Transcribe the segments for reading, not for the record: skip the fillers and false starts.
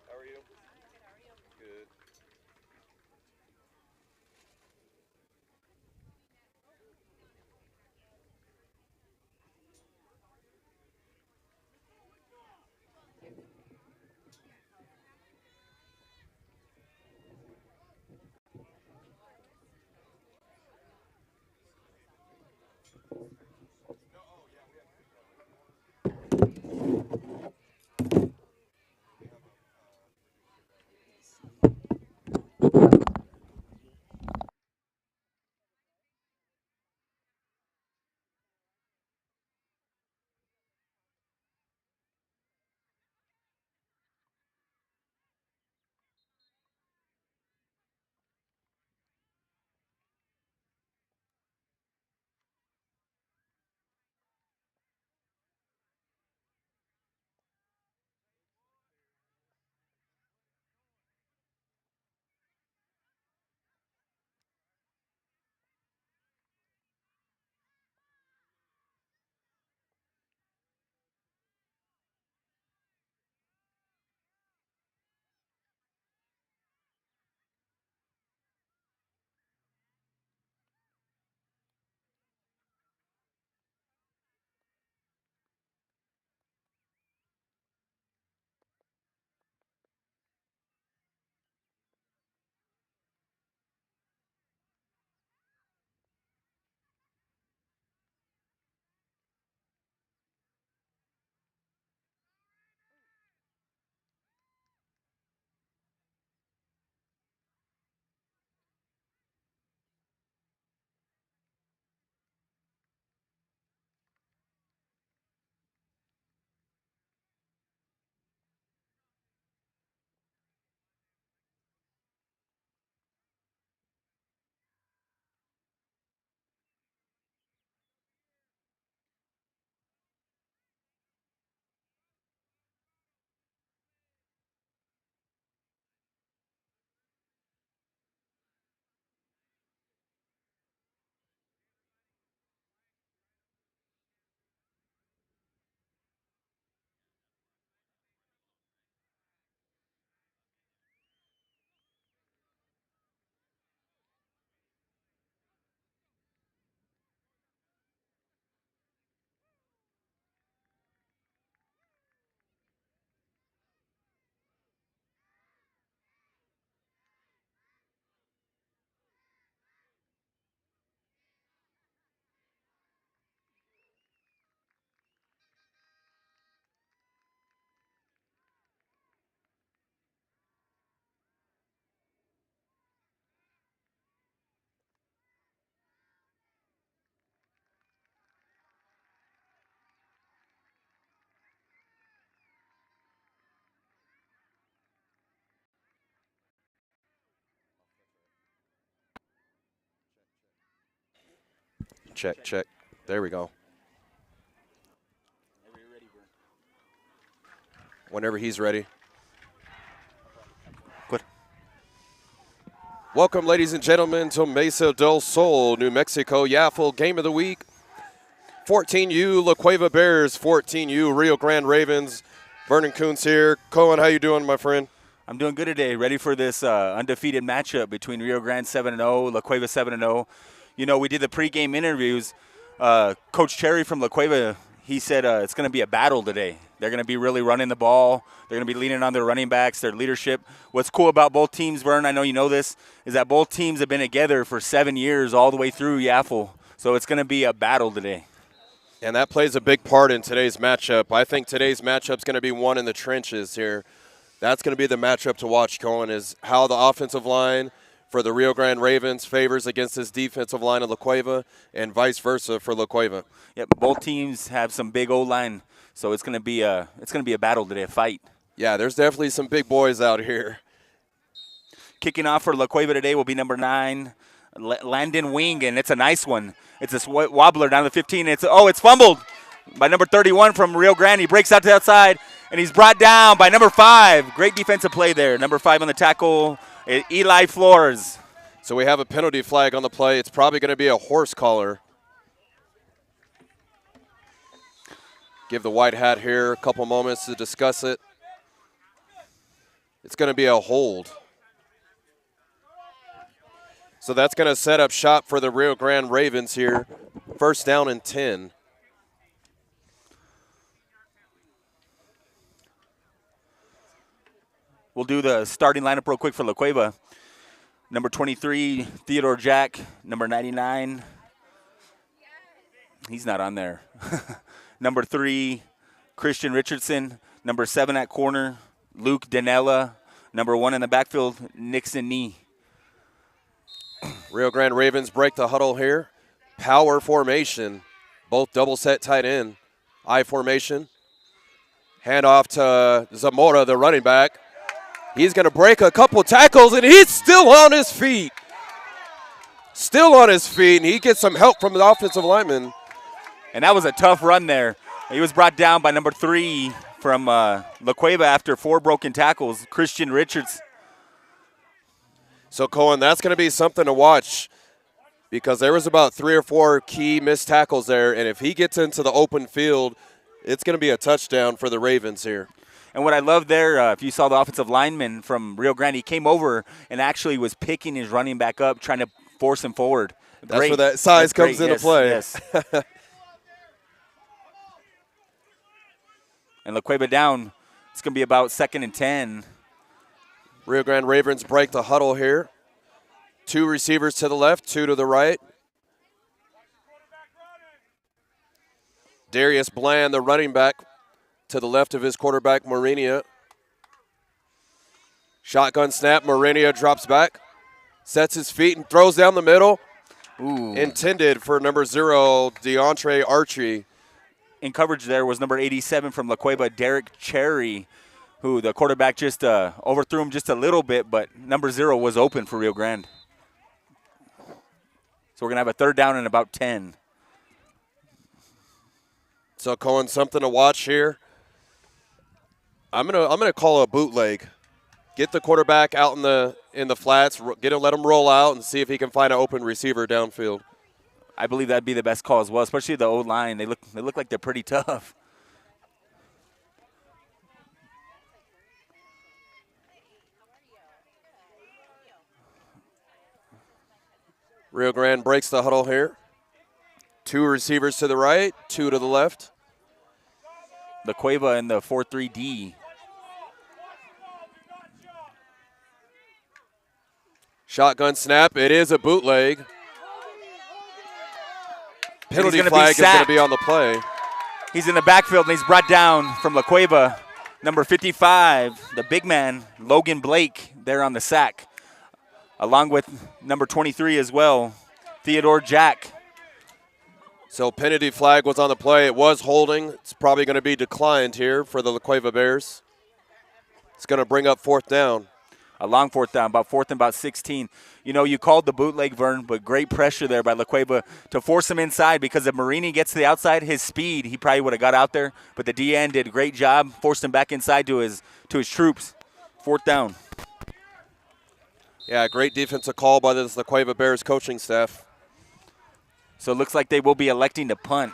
How are you? Good. Check, check. There we go. Whenever he's ready. Good. Welcome, ladies and gentlemen, to Mesa del Sol, New Mexico. Yaffle Game of the Week. 14U La Cueva Bears, 14U Rio Grande Ravens. Vernon Coons here. Cohen, how you doing, my friend? I'm doing good today. Ready for this undefeated matchup between Rio Grande 7-0, La Cueva 7-0. You know, we did the pregame interviews. Coach Cherry from La Cueva, he said it's going to be a battle today. They're going to be really running the ball. They're going to be leaning on their running backs, their leadership. What's cool about both teams, Vern, I know you know this, is that both teams have been together for 7 years all the way through Yaffle. So it's going to be a battle today. And that plays a big part in today's matchup. I think today's matchup is going to be one in the trenches here. That's going to be the matchup to watch, Cohen, is how the offensive line for the Rio Grande Ravens favors against this defensive line of La Cueva, and vice versa for La Cueva. Yep, both teams have some big O-line, so it's gonna be a battle today, a fight. Yeah, there's definitely some big boys out here. Kicking off for La Cueva today will be number 9, Landon Wing, and it's a nice one. It's this wobbler down to the 15. It's fumbled by number 31 from Rio Grande. He breaks out to the outside, and he's brought down by number 5. Great defensive play there. Number 5 on the tackle, Eli Flores. So we have a penalty flag on the play. It's probably going to be a horse collar. Give the white hat here a couple moments to discuss it. It's going to be a hold. So that's going to set up shop for the Rio Grande Ravens here. First down and 10. We'll do the starting lineup real quick for La Cueva. Number 23, Theodore Jack. Number 99, he's not on there. Number 3, Christian Richardson. Number 7 at corner, Luke Danella. Number 1 in the backfield, Nixon Nee. Rio Grande Ravens break the huddle here. Power formation. Both double set tight end. I formation. Hand off to Zamora, the running back. He's going to break a couple tackles, and he's still on his feet. Still on his feet, and he gets some help from the offensive lineman. And that was a tough run there. He was brought down by number 3 from La Cueva after 4 broken tackles, Christian Richards. So, Cohen, that's going to be something to watch because there was about 3 or 4 key missed tackles there, and if he gets into the open field, it's going to be a touchdown for the Ravens here. And what I love there, if you saw the offensive lineman from Rio Grande, he came over and actually was picking his running back up, trying to force him forward. That's where that size comes into play. Yes. And La Cueva down. It's going to be about 2nd and 10. Rio Grande Ravens break the huddle here. 2 receivers to the left, 2 to the right. Darius Bland, the running back, to the left of his quarterback, Marinia. Shotgun snap, Marinia drops back, sets his feet and throws down the middle. Ooh. Intended for number 0, DeAndre Archie. In coverage there was number 87 from La Cueva, Derek Cherry, who the quarterback just overthrew him just a little bit, but number 0 was open for Rio Grande. So we're going to have a 3rd down and about 10. So, Cohen, something to watch here. I'm gonna call a bootleg. Get the quarterback out in the flats. Let him roll out and see if he can find an open receiver downfield. I believe that'd be the best call as well, especially the O-line. They look like they're pretty tough. Rio Grande breaks the huddle here. 2 receivers to the right, 2 to the left. La Cueva in the 4-3-D. Shotgun snap. It is a bootleg. Penalty gonna flag be is going to sacked. be on the play. He's in the backfield, and he's brought down from La Cueva. Number 55, the big man, Logan Blake, there on the sack, along with number 23 as well, Theodore Jack. So penalty flag was on the play. It was holding. It's probably going to be declined here for the La Cueva Bears. It's going to bring up 4th down. A long 4th down, about 4th and about 16. You know, you called the bootleg, Vern, but great pressure there by La Cueva to force him inside because if Marini gets to the outside, his speed, he probably would have got out there. But the DN did a great job, forced him back inside to his troops. 4th down. Yeah, great defensive call by the La Cueva Bears coaching staff. So it looks like they will be electing to punt.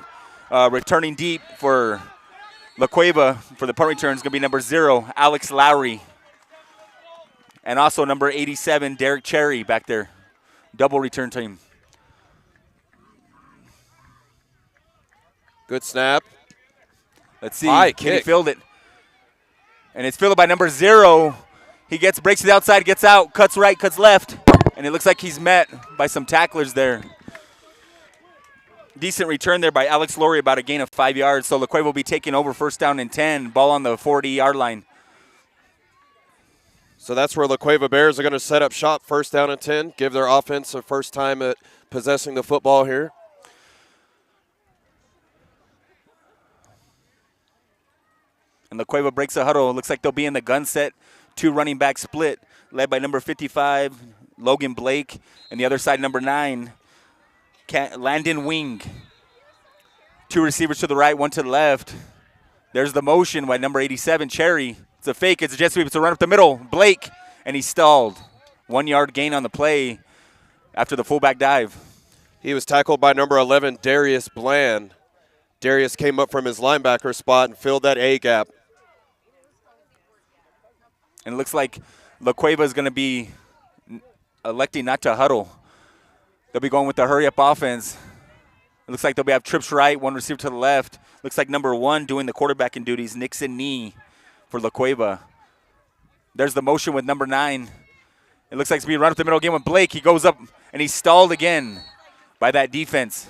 Returning deep for La Cueva for the punt return is going to be number 0, Alex Lowry. And also number 87, Derek Cherry back there. Double return team. Good snap. Let's see. High Can he kick. field it? And it's fielded by number 0. He breaks to the outside, gets out, cuts right, cuts left. And it looks like he's met by some tacklers there. Decent return there by Alex Lowry, about a gain of 5 yards. So La Cueva will be taking over 1st down and 10. Ball on the 40-yard line. So that's where La Cueva Bears are going to set up shop, first down and 10, give their offense a first time at possessing the football here. And La Cueva breaks a huddle. Looks like they'll be in the gun set, 2 running back split, led by number 55, Logan Blake, and the other side, number 9, Landon Wing. 2 receivers to the right, 1 to the left. There's the motion by number 87, Cherry. It's a fake. It's a jet sweep. It's a run up the middle. Blake, and he stalled. 1 yard gain on the play after the fullback dive. He was tackled by number 11, Darius Bland. Darius came up from his linebacker spot and filled that A gap. And it looks like La Cueva is going to be electing not to huddle. They'll be going with the hurry-up offense. It looks like they'll have trips right, 1 receiver to the left. Looks like number 1 doing the quarterbacking duties, Nixon Nee for La Cueva. There's the motion with number 9. It looks like it's being run up the middle again with Blake. He goes up, and he's stalled again by that defense.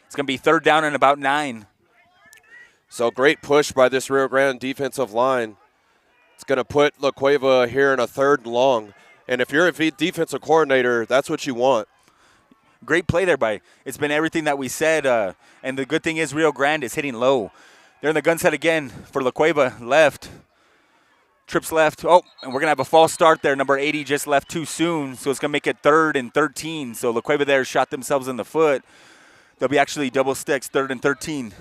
It's going to be 3rd down and about 9. So great push by this Rio Grande defensive line. It's going to put La Cueva here in a 3rd and long. And if you're a defensive coordinator, that's what you want. Great play there by. It's been everything that we said. And the good thing is Rio Grande is hitting low. They're in the gun set again for La Cueva. Left. Trips left. Oh, and we're going to have a false start there. Number 80 just left too soon, so it's going to make it 3rd and 13. So La Cueva there shot themselves in the foot. They'll be actually double sticks, 3rd and 13.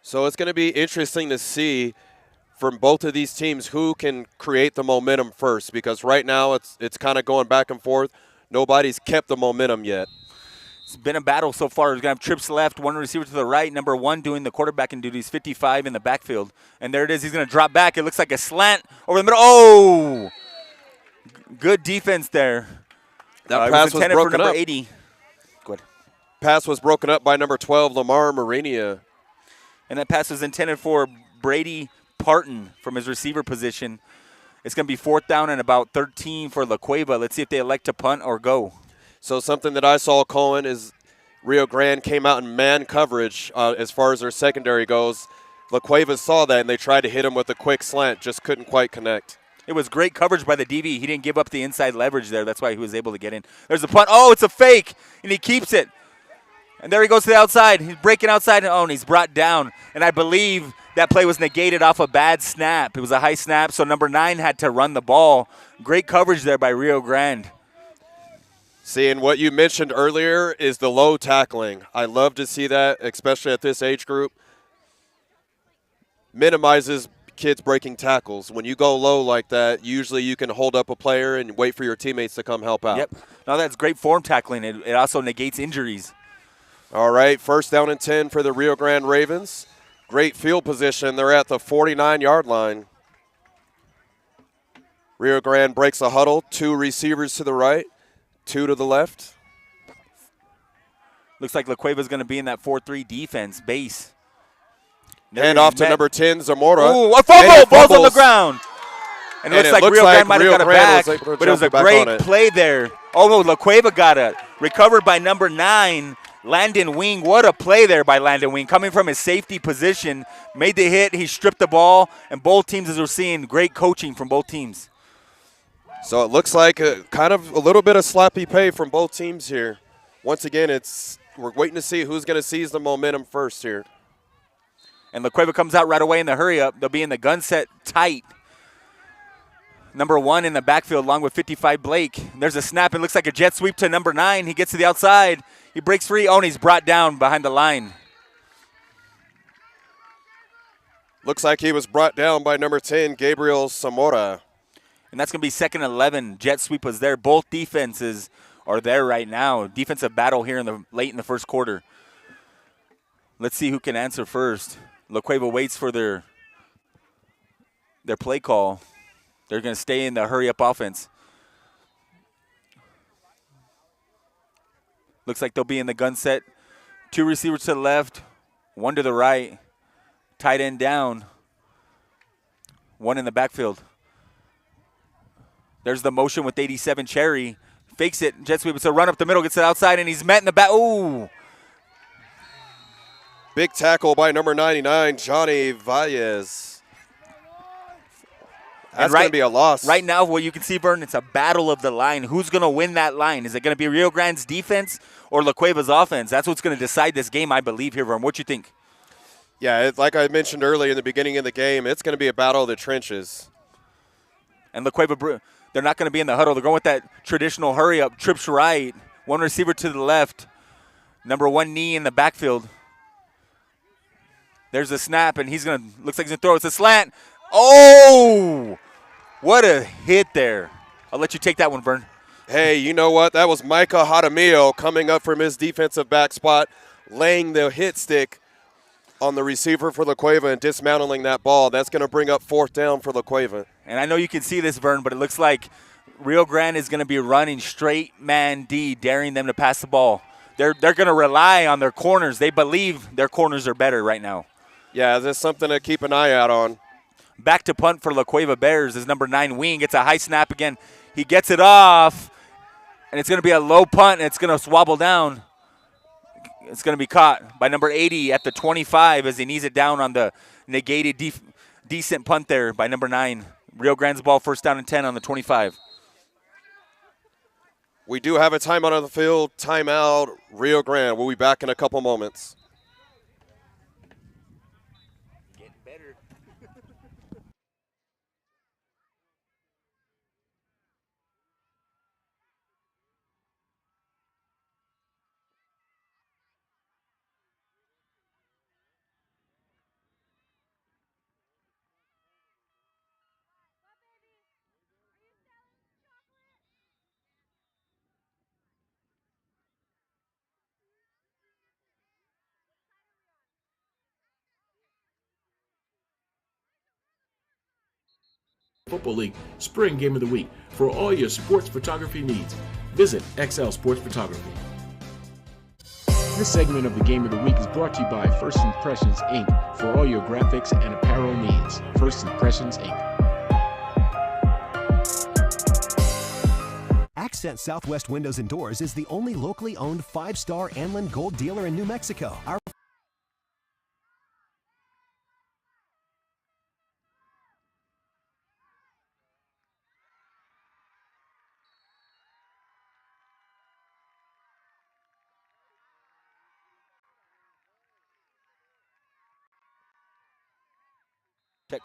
So it's going to be interesting to see from both of these teams who can create the momentum first, because right now it's kind of going back and forth. Nobody's kept the momentum yet. It's been a battle so far. We're going to have trips left, 1 receiver to the right, number 1 doing the quarterbacking duties, 55 in the backfield. And there it is. He's going to drop back. It looks like a slant over the middle. Oh! Good defense there. That pass was broken for number up. 80. Go ahead. Pass was broken up by number 12, Lamar Marinia. And that pass was intended for Brady Parton from his receiver position. It's going to be 4th down and about 13 for La Cueva. Let's see if they elect to punt or go. So something that I saw, Cohen, is Rio Grande came out in man coverage as far as their secondary goes. La Cueva saw that, and they tried to hit him with a quick slant, just couldn't quite connect. It was great coverage by the DB. He didn't give up the inside leverage there. That's why he was able to get in. There's a punt. Oh, it's a fake, and he keeps it. And there he goes to the outside. He's breaking outside, and he's brought down. And I believe that play was negated off a bad snap. It was a high snap, so number 9 had to run the ball. Great coverage there by Rio Grande. See, and what you mentioned earlier is the low tackling. I love to see that, especially at this age group. Minimizes kids breaking tackles. When you go low like that, usually you can hold up a player and wait for your teammates to come help out. Yep. No, that's great form tackling. It also negates injuries. All right, 1st down and 10 for the Rio Grande Ravens. Great field position. They're at the 49-yard line. Rio Grande breaks a huddle. 2 receivers to the right, 2 to the left. Looks like La Cueva is going to be in that 4-3 defense base. Hand off to number 10, Zamora. Ooh, a fumble! Ball's on the ground. And it looks like Rio Grande might have got it back, but it was a great play there. Oh, La Cueva got it. Recovered by number 9, Landon Wing. What a play there by Landon Wing. Coming from his safety position, made the hit, he stripped the ball, and both teams, as we're seeing, great coaching from both teams. So it looks like kind of a little bit of sloppy pay from both teams here. Once again, we're waiting to see who's going to seize the momentum first here. And La Cueva comes out right away in the hurry-up. They'll be in the gun set tight. Number 1 in the backfield along with 55 Blake. There's a snap. It looks like a jet sweep to number 9. He gets to the outside. He breaks free. Oh, and he's brought down behind the line. Looks like he was brought down by number 10, Gabriel Zamora. And that's going to be 2nd and 11. Jet sweep was there. Both defenses are there right now. Defensive battle here late in the first quarter. Let's see who can answer first. La Cueva waits for their play call. They're going to stay in the hurry-up offense. Looks like they'll be in the gun set. 2 receivers to the left, 1 to the right. Tight end down. 1 in the backfield. There's the motion with 87 Cherry. Fakes it. Jet sweep. It's a run up the middle. Gets it outside, and he's met in the back. Ooh. Big tackle by number 99, Johnny Valles. That's going to be a loss. Right now, what you can see, Vern, it's a battle of the line. Who's going to win that line? Is it going to be Rio Grande's defense or La Cueva's offense? That's what's going to decide this game, I believe, here, Vern. What you think? Yeah, like I mentioned earlier in the beginning of the game, it's going to be a battle of the trenches. And La Cueva, they're not going to be in the huddle. They're going with that traditional hurry-up, trips right, one receiver to the left, number one knee in the backfield. There's a snap, and looks like he's going to throw. It's a slant. Oh, what a hit there. I'll let you take that one, Vern. Hey, you know what? That was Micah Jaramillo coming up from his defensive back spot, laying the hit stick on the receiver for La Cueva and dismantling that ball. That's going to bring up 4th down for La Cueva. And I know you can see this, Vern, but it looks like Rio Grande is going to be running straight man D, daring them to pass the ball. They're going to rely on their corners. They believe their corners are better right now. Yeah, that's something to keep an eye out on. Back to punt for La Cueva Bears is number 9 wing. It's a high snap again. He gets it off, and it's going to be a low punt, and it's going to swabble down. It's going to be caught by number 80 at the 25 as he knees it down on the negated decent punt there by number 9. Rio Grande's ball, 1st down and 10 on the 25. We do have a timeout on the field. Timeout, Rio Grande. We'll be back in a couple moments. Getting better. Football League Spring Game of the Week for all your sports photography needs. Visit XL Sports Photography. This segment of the Game of the Week is brought to you by First Impressions, Inc. for all your graphics and apparel needs. First Impressions, Inc. Accent Southwest Windows and Doors is the only locally owned 5-star Anlin Gold dealer in New Mexico. Our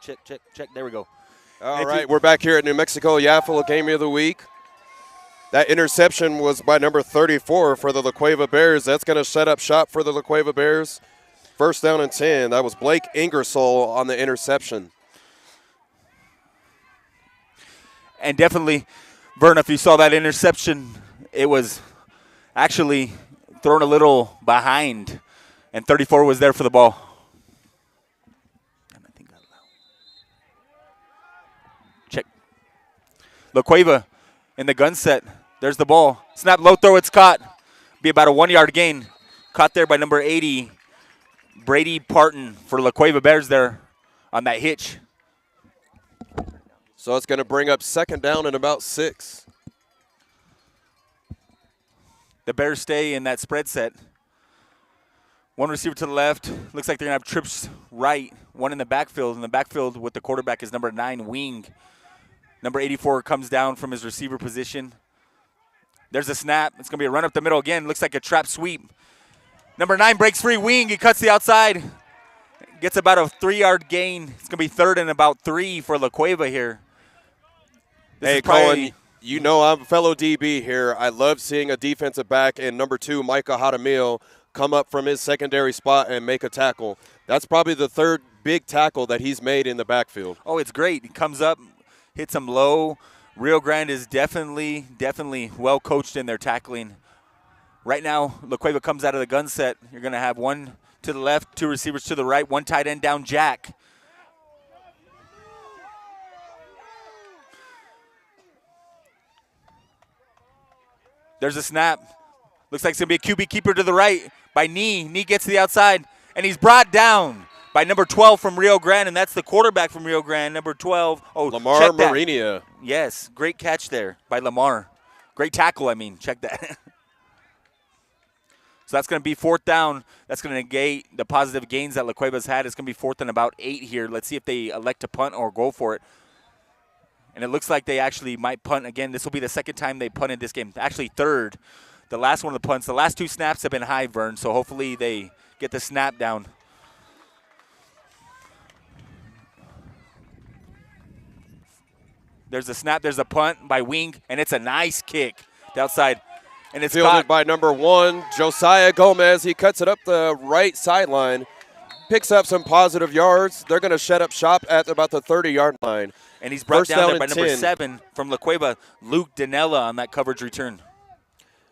Check. There we go. All right, we're back here at New Mexico Yaffle Game of the Week. That interception was by number 34 for the La Cueva Bears. That's going to set up shop for the La Cueva Bears. 1st down and 10. That was Blake Ingersoll on the interception. And definitely, Vern, if you saw that interception, it was actually thrown a little behind, and 34 was there for the ball. Check. La Cueva in the gun set. There's the ball. Snap, low throw, it's caught. Be about a 1-yard gain. Caught there by number 80, Brady Parton for La Cueva Bears there on that hitch. So it's going to bring up 2nd down and about 6. The Bears stay in that spread set. One receiver to the left. Looks like they're going to have trips right. One in the backfield. In the backfield with the quarterback is number 9, wing. Number 84 comes down from his receiver position. There's a snap. It's going to be a run up the middle again. Looks like a trap sweep. Number 9 breaks free, wing. He cuts the outside. Gets about a 3-yard gain. It's going to be 3rd and about 3 for La Cueva here. Hey, Colin, you know I'm a fellow DB here. I love seeing a defensive back and number 2, Micah Jaramillo, come up from his secondary spot and make a tackle. That's probably the 3rd big tackle that he's made in the backfield. Oh, it's great. He comes up, hits him low. Rio Grande is definitely well coached in their tackling. Right now, La Cueva comes out of the gun set. You're going to have one to the left, 2 receivers to the right, 1 tight end down Jack. There's a snap. Looks like it's going to be a QB keeper to the right by Knee. Knee gets to the outside, and he's brought down by number 12 from Rio Grande, and that's the quarterback from Rio Grande, number 12. Oh, Lamar Marinia. Yes, great catch there by Lamar. Great tackle, I mean. Check that. So So that's going to be 4th down. That's going to negate the positive gains that La Cueva's had. It's going to be 4th and about 8 here. Let's see if they elect to punt or go for it. And it looks like they actually might punt again. This will be the 2nd time they punted this game. Actually, 3rd. The last one of the punts. The last 2 snaps have been high, Vern, so hopefully they get the snap down. There's a snap. There's a punt by Wing, and it's a nice kick to outside. And it's Fielded caught by number 1, Josiah Gomez. He cuts it up the right sideline, picks up some positive yards. They're going to shut up shop at about the 30-yard line. And he's brought First down down there by and number 10. 7 from La Cueva, Luke Danella on that coverage return.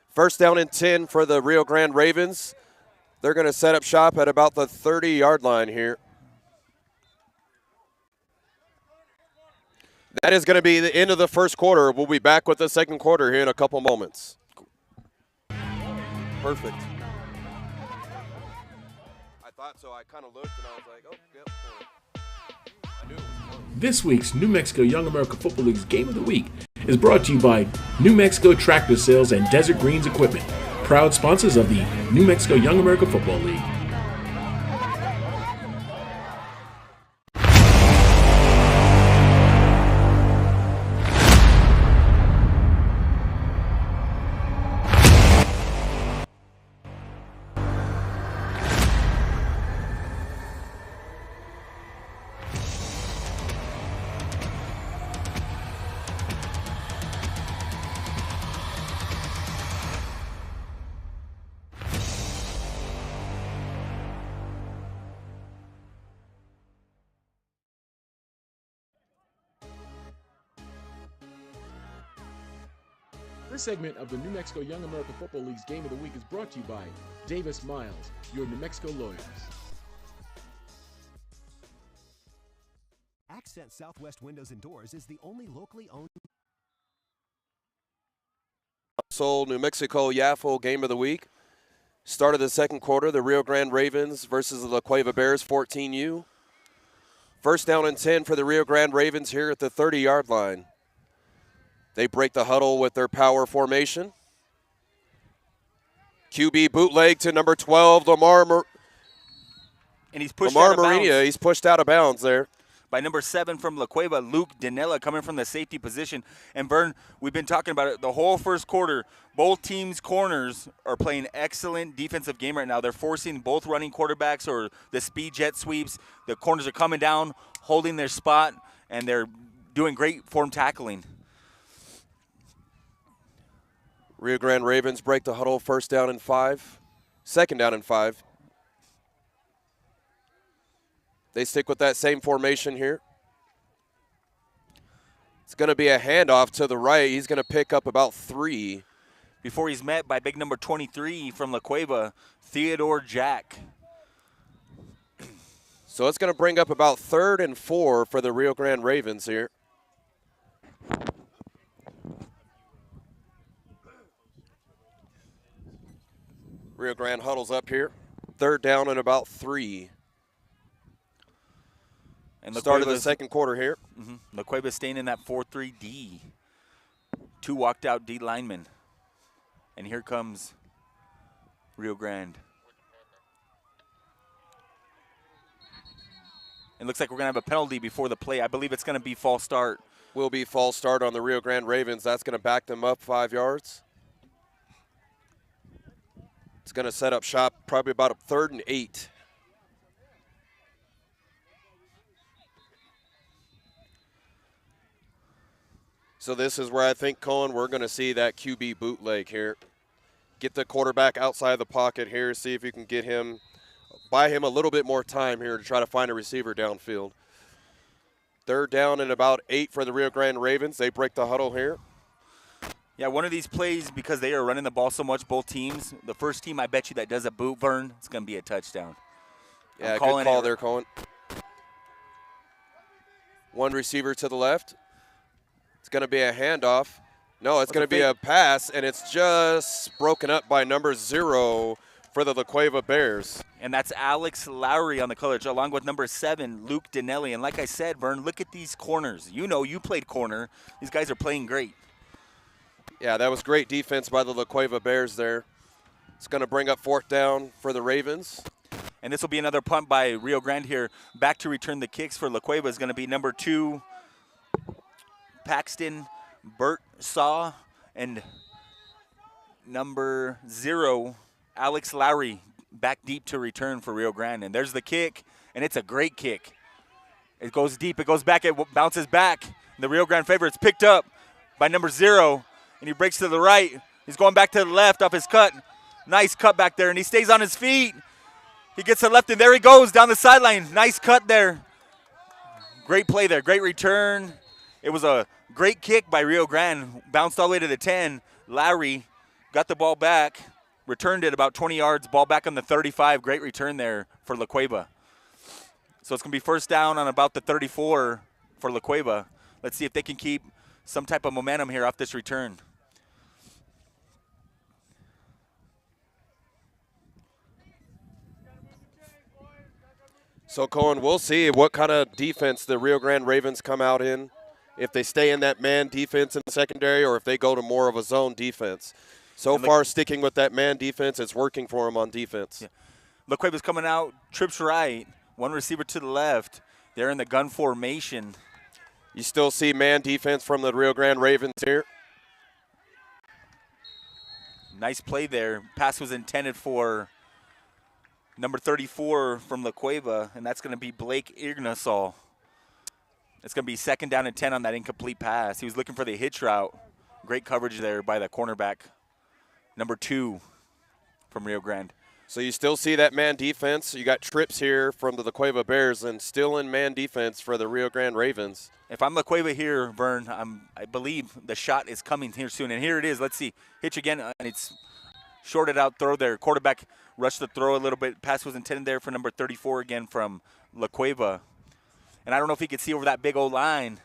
First down and 10 for the Rio Grande Ravens. They're going to set up shop at about the 30-yard line here. That is going to be the end of the first quarter. We'll be back with the second quarter here in a couple moments. Perfect. I thought so. I kind of looked and I was like, oh, yep. I knew it was close. This week's New Mexico Young America Football League's Game of the Week is brought to you by New Mexico Tractor Sales and Desert Greens Equipment, proud sponsors of the New Mexico Young America Football League. This segment of the New Mexico Young America Football League's Game of the Week is brought to you by Davis Miles, your New Mexico lawyers. Accent Southwest Windows and Doors is the only locally owned. Sol New Mexico Yaffle Game of the Week. Start of the second quarter, the Rio Grande Ravens versus the La Cueva Bears, 14U. First down and 10 for the Rio Grande Ravens here at the 30-yard line. They break the huddle with their power formation. QB bootleg to number 12, Lamar And he's pushed out of Marina. bounds He's pushed out of bounds there. by number 7 from La Cueva, Luke Danella, coming from the safety position. And Vern, we've been talking about it the whole first quarter. Both teams' corners are playing excellent defensive game right now. They're forcing both running quarterbacks or the speed jet sweeps. The corners are coming down, holding their spot, and they're doing great form tackling. Rio Grande Ravens break the huddle, first down and 5. Second down and 5. They stick with that same formation here. It's going to be a handoff to the right. He's going to pick up about 3. Before he's met by big number 23 from La Cueva, Theodore Jack. So it's going to bring up about 3rd and 4 for the Rio Grande Ravens here. Rio Grande huddles up here. 3rd down and about 3. And Start of the second quarter here. La Cueva staying in that 4-3 D. 2 walked out D linemen. And here comes Rio Grande. It looks like we're going to have a penalty before the play. I believe it's going to be false start. Will be false start on the Rio Grande Ravens. That's going to back them up 5 yards. It's going to set up shop probably about a 3rd and 8. So this is where I think, Cohen, we're going to see that QB bootleg here. Get the quarterback outside the pocket here, see if you can get him, buy him a little bit more time here to try to find a receiver downfield. 3rd down and about 8 for the Rio Grande Ravens. They break the huddle here. Yeah, one of these plays, because they are running the ball so much, both teams, the first team I bet you that does a boot, Vern, it's going to be a touchdown. Yeah, good call there, Cohen. One receiver to the left. It's going to be a handoff. No, it's going to be a pass, and it's just broken up by number 0 for the La Cueva Bears. And that's Alex Lowry on the coverage, along with number 7, Luke Danelli. And like I said, Vern, look at these corners. You know, you played corner. These guys are playing great. Yeah, that was great defense by the La Cueva Bears there. It's going to bring up 4th down for the Ravens. And this will be another punt by Rio Grande here. Back to return the kicks for La Cueva is going to be number 2, Paxton Burt Saw, and number 0, Alex Lowry, back deep to return for Rio Grande. And there's the kick, and it's a great kick. It goes deep, it goes back, it bounces back. The Rio Grande favorite's picked up by number 0, and he breaks to the right. He's going back to the left off his cut. Nice cut back there, and he stays on his feet. He gets to the left, and there he goes down the sideline. Nice cut there. Great play there, great return. It was a great kick by Rio Grande. Bounced all the way to the 10. Lowry got the ball back, returned it about 20 yards, ball back on the 35. Great return there for La Cueva. So it's going to be 1st down on about the 34 for La Cueva. Let's see if they can keep some type of momentum here off this return. So, Cohen, we'll see what kind of defense the Rio Grande Ravens come out in, if they stay in that man defense in the secondary or if they go to more of a zone defense. So far, sticking with that man defense, it's working for them on defense. Yeah. La Cueva's coming out, trips right, 1 receiver to the left. They're in the gun formation. You still see man defense from the Rio Grande Ravens here. Nice play there. Pass was intended for number 34 from La Cueva, and that's going to be Blake Ignasol. It's going to be 2nd down and 10 on that incomplete pass. He was looking for the hitch route. Great coverage there by the cornerback, number 2 from Rio Grande. So you still see that man defense. You got trips here from the La Cueva Bears and still in man defense for the Rio Grande Ravens. If I'm La Cueva here, Vern, I believe the shot is coming here soon. And here it is. Let's see. Hitch again, and it's shorted out throw there. Quarterback rushed the throw a little bit. Pass was intended there for number 34 again from La Cueva. And I don't know if he could see over that big old line.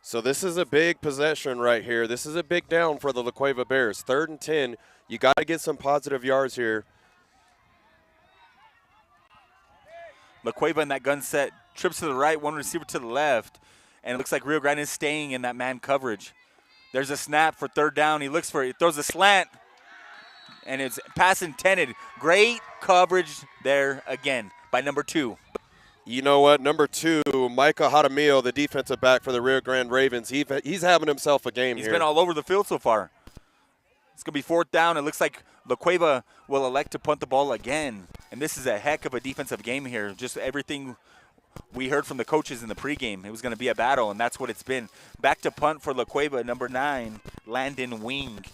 So this is a big possession right here. This is a big down for the La Cueva Bears. 3rd and 10. You got to get some positive yards here. La Cueva in that gun set. Trips to the right, 1 receiver to the left. And it looks like Rio Grande is staying in that man coverage. There's a snap for 3rd down. He looks for it. He throws a slant. And it's pass intended. Great coverage there again by number 2. You know what? Number 2, Micah Jaramillo, the defensive back for the Rio Grande Ravens. He's having himself a game here. He's been all over the field so far. It's going to be 4th down. It looks like La Cueva will elect to punt the ball again. And this is a heck of a defensive game here. Just everything we heard from the coaches in the pregame. It was going to be a battle, and that's what it's been. Back to punt for La Cueva, number 9, Landon Wing.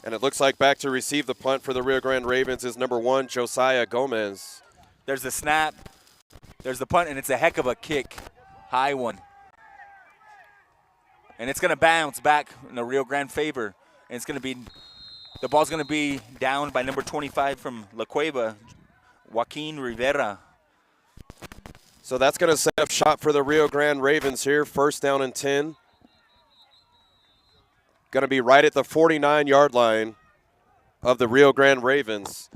And it looks like back to receive the punt for the Rio Grande Ravens is number 1, Josiah Gomez. There's the snap. There's the punt, and it's a heck of a kick. High one. And it's going to bounce back in the Rio Grande favor. And it's going to be, the ball's going to be down by number 25 from La Cueva, Joaquin Rivera. So that's going to set up shop for the Rio Grande Ravens here. 1st down and 10. Going to be right at the 49-yard line of the Rio Grande Ravens.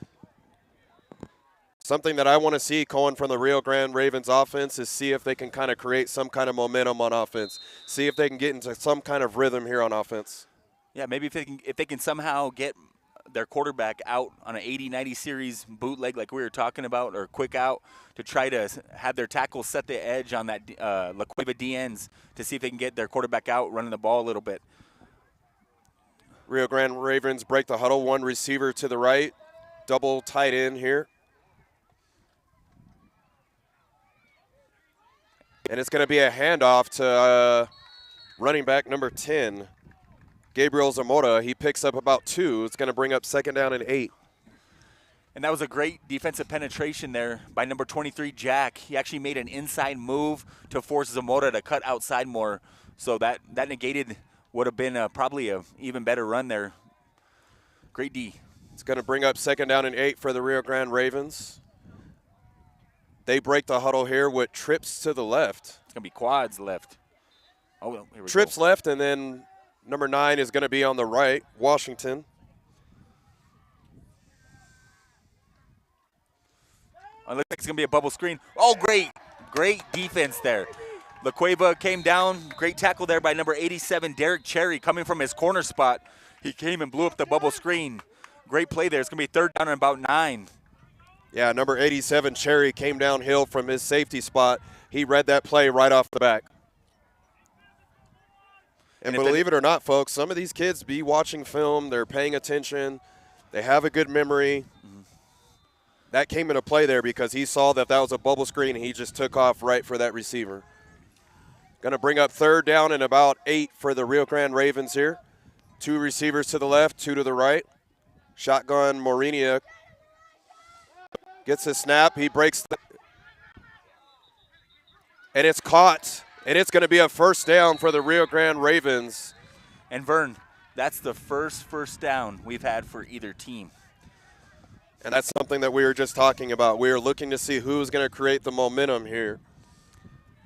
Something that I want to see, Cohen, from the Rio Grande Ravens offense is see if they can kind of create some kind of momentum on offense. See if they can get into some kind of rhythm here on offense. Yeah, maybe if they can somehow get their quarterback out on an 80-90 series bootleg like we were talking about, or quick out, to try to have their tackles set the edge on that La Cueva DNs to see if they can get their quarterback out running the ball a little bit. Rio Grande Ravens break the huddle. 1 receiver to the right. Double tight end here. And it's going to be a handoff to running back number 10, Gabriel Zamora. He picks up about 2. It's going to bring up 2nd down and 8. And that was a great defensive penetration there by number 23, Jack. He actually made an inside move to force Zamora to cut outside more. So that negated would have been probably an even better run there. Great D. It's going to bring up 2nd down and 8 for the Rio Grande Ravens. They break the huddle here with trips to the left. It's going to be quads left. Oh, well, here we Trips go. left, and then number 9 is going to be on the right, Washington. It looks like it's going to be a bubble screen. Oh, great. Great defense there. La Cueva came down. Great tackle there by number 87, Derek Cherry, coming from his corner spot. He came and blew up the bubble screen. Great play there. It's going to be third down and about 9. Yeah, number 87, Cherry, came downhill from his safety spot. He read that play right off the back. And believe it or not, folks, some of these kids be watching film. They're paying attention. They have a good memory. That came into play there because he saw that was a bubble screen, and he just took off right for that receiver. Going to bring up third down and about 8 for the Rio Grande Ravens here. 2 receivers to the left, 2 to the right. Shotgun Morinia gets a snap. He breaks and it's caught. And it's going to be a first down for the Rio Grande Ravens. And Vern, that's the first down we've had for either team. And that's something that we were just talking about. We are looking to see who's going to create the momentum here.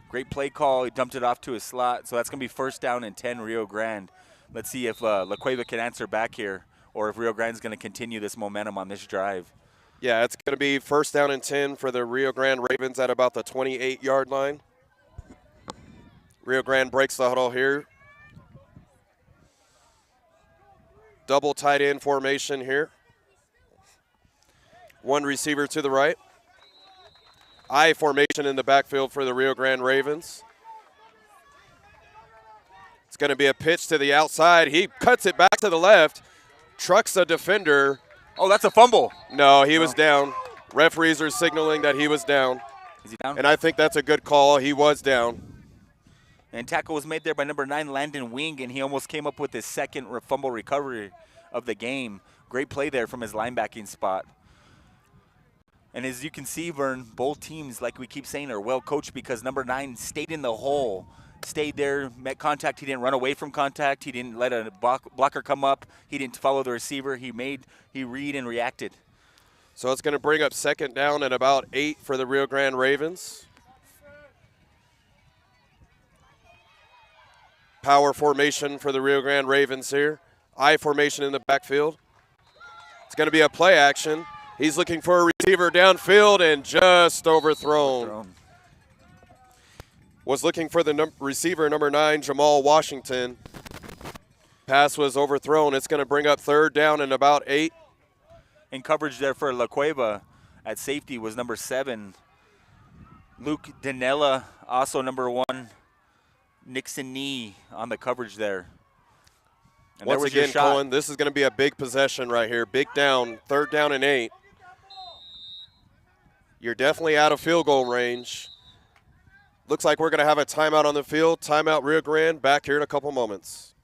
Great play call. He dumped it off to his slot. So that's going to be first down and 10 Rio Grande. Let's see if La Cueva can answer back here or if Rio Grande is going to continue this momentum on this drive. Yeah, it's going to be first down and 10 for the Rio Grande Ravens at about the 28-yard line. Rio Grande breaks the huddle here. Double tight end formation here. 1 receiver to the right. I formation in the backfield for the Rio Grande Ravens. It's going to be a pitch to the outside. He cuts it back to the left, trucks a defender. Oh, that's a fumble. No, he was down. Referees are signaling that he was down. Is he down? And I think that's a good call. He was down. And tackle was made there by number 9, Landon Wing, and he almost came up with his second fumble recovery of the game. Great play there from his linebacking spot. And as you can see, Vern, both teams, like we keep saying, are well coached because number 9 stayed in the hole, stayed there, met contact. He didn't run away from contact. He didn't let a blocker come up. He didn't follow the receiver. He read and reacted. So it's going to bring up second down at about 8 for the Rio Grande Ravens. Power formation for the Rio Grande Ravens here. I formation in the backfield. It's going to be a play action. He's looking for a receiver downfield and just overthrown. Was looking for the receiver, number 9, Jamal Washington. Pass was overthrown. It's going to bring up third down and about 8. In coverage there for La Cueva at safety was number 7. Luke Danella, also number 1. Nixon Knee on the coverage there. And once again, Cohen, this is going to be a big possession right here. Big down, third down and 8. You're definitely out of field goal range. Looks like we're going to have a timeout on the field. Timeout Rio Grande, back here in a couple moments.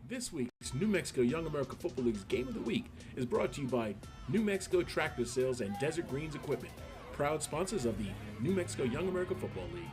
This week's New Mexico Young America Football League's Game of the Week is brought to you by New Mexico Tractor Sales and Desert Greens Equipment, proud sponsors of the New Mexico Young America Football League.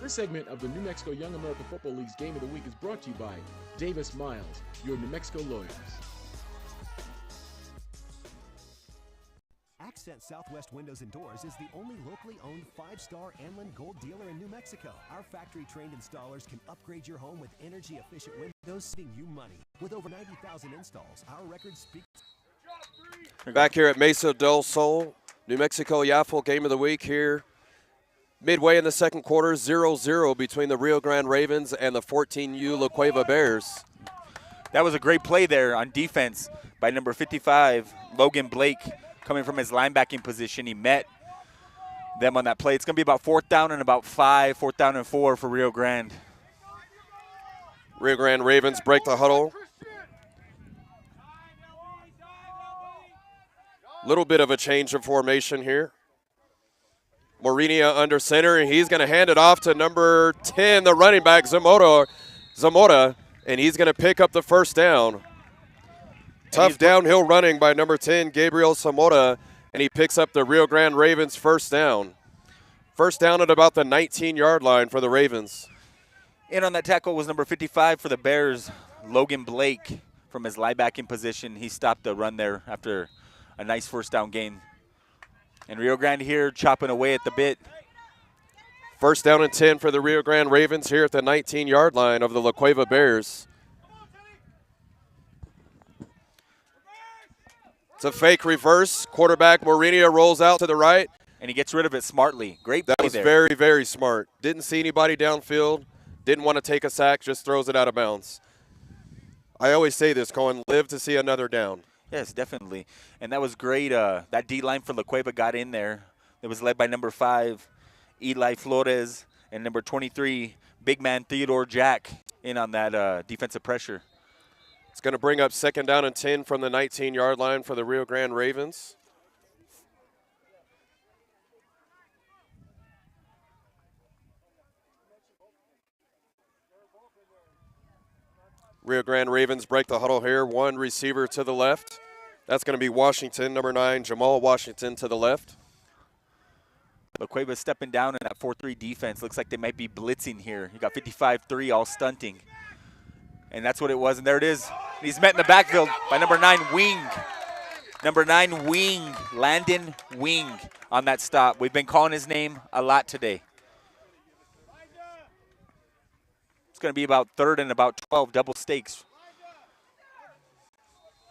This segment of the New Mexico Young America Football League's Game of the Week is brought to you by Davis Miles, your New Mexico lawyers. Accent Southwest Windows and Doors is the only locally owned 5-star Anlin Gold dealer in New Mexico. Our factory-trained installers can upgrade your home with energy-efficient windows, saving you money. With over 90,000 installs, our record speaks. Back here at Mesa del Sol, New Mexico Yaffle Game of the Week here. Midway in the second quarter, 0-0 between the Rio Grande Ravens and the 14U La Cueva Bears. That was a great play there on defense by number 55, Logan Blake, coming from his linebacking position. He met them on that play. It's going to be about fourth down and about 5, fourth down and 4 for Rio Grande. Rio Grande Ravens break the huddle. Little bit of a change of formation here. Morinia under center, and he's going to hand it off to number 10, the running back, Zamora. and he's going to pick up the first down. Tough downhill running by number 10, Gabriel Zamora, and he picks up the Rio Grande Ravens first down. First down at about the 19-yard line for the Ravens. In on that tackle was number 55 for the Bears, Logan Blake, from his linebacking position. He stopped the run there after a nice first down gain. And Rio Grande here chopping away at the bit. First down and 10 for the Rio Grande Ravens here at the 19-yard line of the La Cueva Bears. It's a fake reverse. Quarterback Mourinho rolls out to the right. And he gets rid of it smartly. Great play That was there. very, very smart. Didn't see anybody downfield. Didn't want to take a sack, just throws it out of bounds. I always say this, Cohen, live to see another down. Yes, definitely. And that was great. That D-line for La Cueva got in there. It was led by number 5, Eli Flores, and number 23, big man Theodore Jack, in on that defensive pressure. It's going to bring up second down and 10 from the 19-yard line for the Rio Grande Ravens. Rio Grande Ravens break the huddle here. One receiver to the left. That's going to be Washington, number 9, Jamal Washington to the left. La Cueva stepping down in that 4-3 defense. Looks like they might be blitzing here. You got 55-3 all stunting. And that's what it was. And there it is. He's met in the backfield by number 9, Wing. Number 9, Wing. Landon Wing on that stop. We've been calling his name a lot today. It's going to be about 3rd and about 12, double stakes.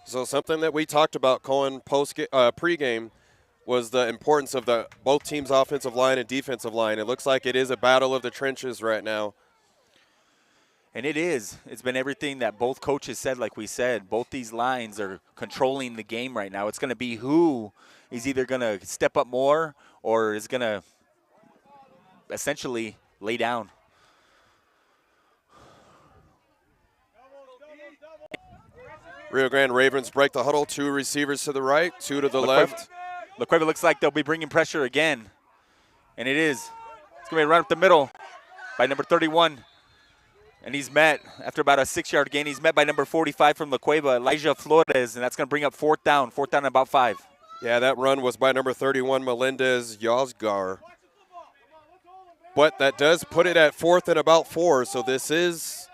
So something that we talked about, Cohen, pregame, was the importance of both teams' offensive line and defensive line. It looks like it is a battle of the trenches right now. And it is. It's been everything that both coaches said, like we said. Both these lines are controlling the game right now. It's going to be who is either going to step up more or is going to essentially lay down. Rio Grande Ravens break the huddle. 2 receivers to the right, 2 to the left. La Cueva looks like they'll be bringing pressure again. And it is. It's going to be run up the middle by number 31. And he's met, after about a 6-yard gain, he's met by number 45 from La Cueva, Elijah Flores, and that's going to bring up fourth down and about 5. Yeah, that run was by number 31, Melendez Yazgar. But that does put it at 4th and about 4, so this is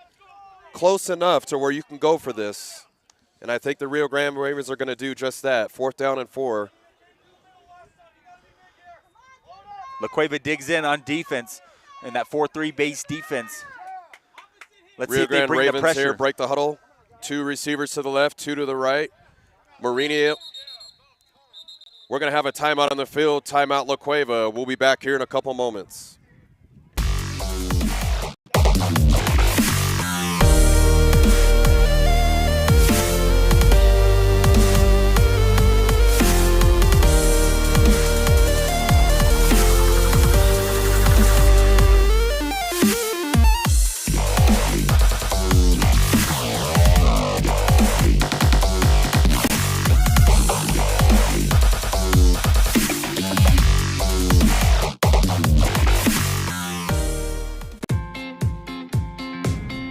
close enough to where you can go for this. And I think the Rio Grande Ravens are going to do just that, 4th down and 4. La Cueva digs in on defense in that 4-3 base defense. Let's see Rio if they Grande bring the Ravens pressure. here break the huddle. 2 receivers to the left, 2 to the right. Mourinho. We're going to have a timeout on the field, timeout La Cueva. We'll be back here in a couple moments.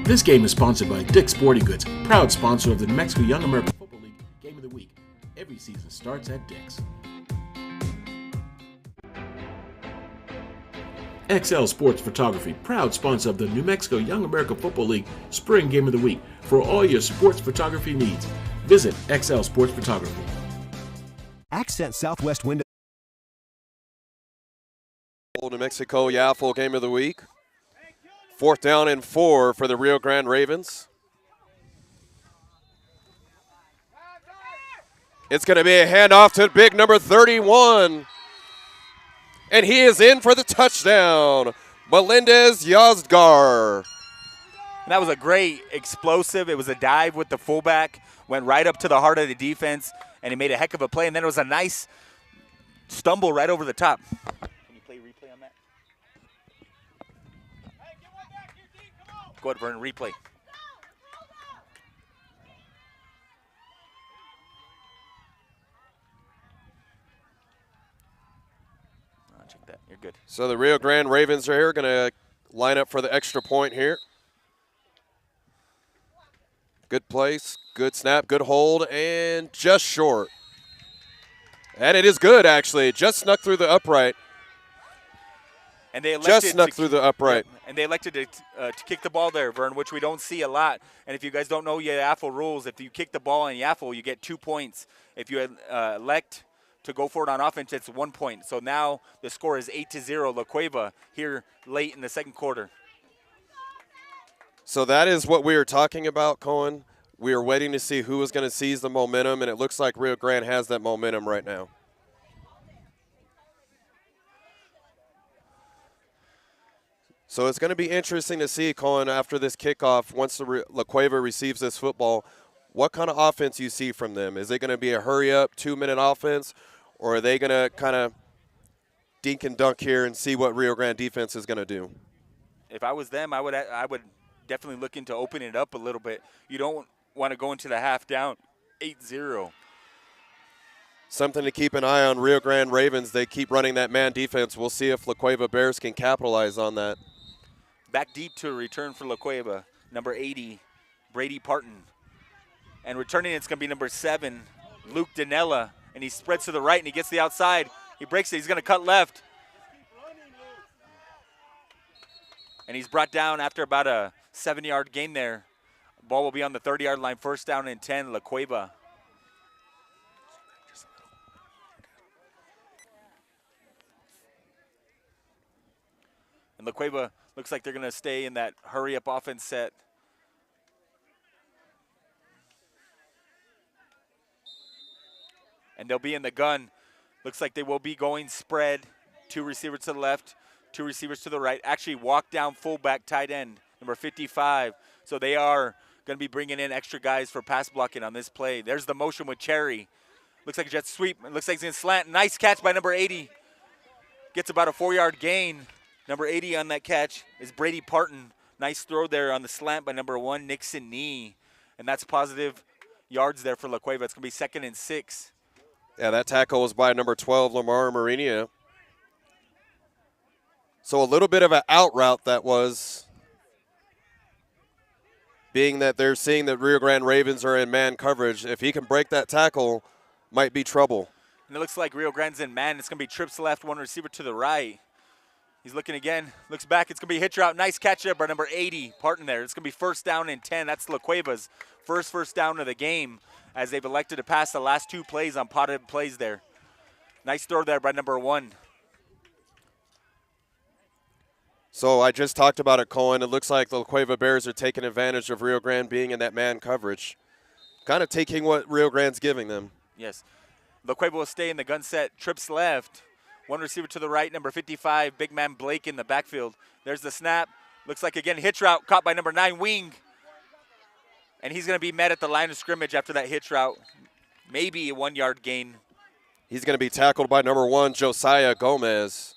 This game is sponsored by Dick's Sporting Goods, proud sponsor of the New Mexico Young American Football League Game of the Week. Every season starts at Dick's. XL Sports Photography, proud sponsor of the New Mexico Young American Football League Spring Game of the Week. For all your sports photography needs, visit XL Sports Photography. Accent Southwest Window. New Mexico Yaffle Game of the Week. 4th down and 4 for the Rio Grande Ravens. It's going to be a handoff to big number 31. And he is in for the touchdown. Melendez Yazgar. And that was a great explosive. It was a dive with the fullback, went right up to the heart of the defense, and he made a heck of a play. And then it was a nice stumble right over the top. Can you play replay on that? Go ahead, Vernon, replay. Check that. You're good. So the Rio Grande Ravens are here, going to line up for the extra point here. Good place, good snap, good hold, and just short. And it is good, actually. Just snuck through the upright. And they elected Just snuck through the upright. Yep, and they elected to kick the ball there, Vern, which we don't see a lot. And if you guys don't know Yaffle rules, if you kick the ball in Yaffle, you get 2 points. If you elect to go for it on offense, it's 1 point. So now the score is 8-0, La Cueva here late in the second quarter. So that is what we were talking about, Cohen. We are waiting to see who is going to seize the momentum, and it looks like Rio Grande has that momentum right now. So it's going to be interesting to see, Cohen, after this kickoff, once La Cueva receives this football, what kind of offense you see from them. Is it going to be a hurry-up, 2-minute offense, or are they going to kind of dink and dunk here and see what Rio Grande defense is going to do? If I was them, I would definitely look into opening it up a little bit. You don't want to go into the half down 8-0. Something to keep an eye on. Rio Grande Ravens, they keep running that man defense. We'll see if La Cueva Bears can capitalize on that. Back deep to return for La Cueva, number 80, Brady Parton. And returning it's going to be number 7, Luke Danella. And he spreads to the right and he gets the outside. He breaks it. He's going to cut left. And he's brought down after about a 7-yard gain there. Ball will be on the 30-yard line, first down and 10, La Cueva. And La Cueva looks like they're going to stay in that hurry-up offense set. And they'll be in the gun. Looks like they will be going spread. 2 receivers to the left, 2 receivers to the right. Actually, walk down fullback tight end, number 55. So they are going to be bringing in extra guys for pass blocking on this play. There's the motion with Cherry. Looks like a jet sweep. It looks like he's going to slant. Nice catch by number 80. Gets about a 4-yard gain. Number 80 on that catch is Brady Parton. Nice throw there on the slant by number 1, Nixon Nee. And that's positive yards there for La Cueva. It's going to be 2nd and 6. Yeah, that tackle was by number 12, Lamar Marinia. So a little bit of an out route that was, being that they're seeing that Rio Grande Ravens are in man coverage. If he can break that tackle, might be trouble. And it looks like Rio Grande's in man. It's going to be trips left, 1 receiver to the right. He's looking again, looks back. It's going to be a hitch route. Nice catch there by number 80, Parton there. It's going to be first down and 10. That's La Cueva's first down of the game as they've elected to pass the last 2 plays on potted plays there. Nice throw there by number 1. So I just talked about it, Cohen. It looks like the La Cueva Bears are taking advantage of Rio Grande being in that man coverage. Kind of taking what Rio Grande's giving them. Yes. La Cueva will stay in the gun set. Trips left. 1 receiver to the right, number 55, big man Blake in the backfield. There's the snap. Looks like, again, hitch route caught by number 9, Wing. And he's going to be met at the line of scrimmage after that hitch route. Maybe a 1-yard gain. He's going to be tackled by number 1, Josiah Gomez.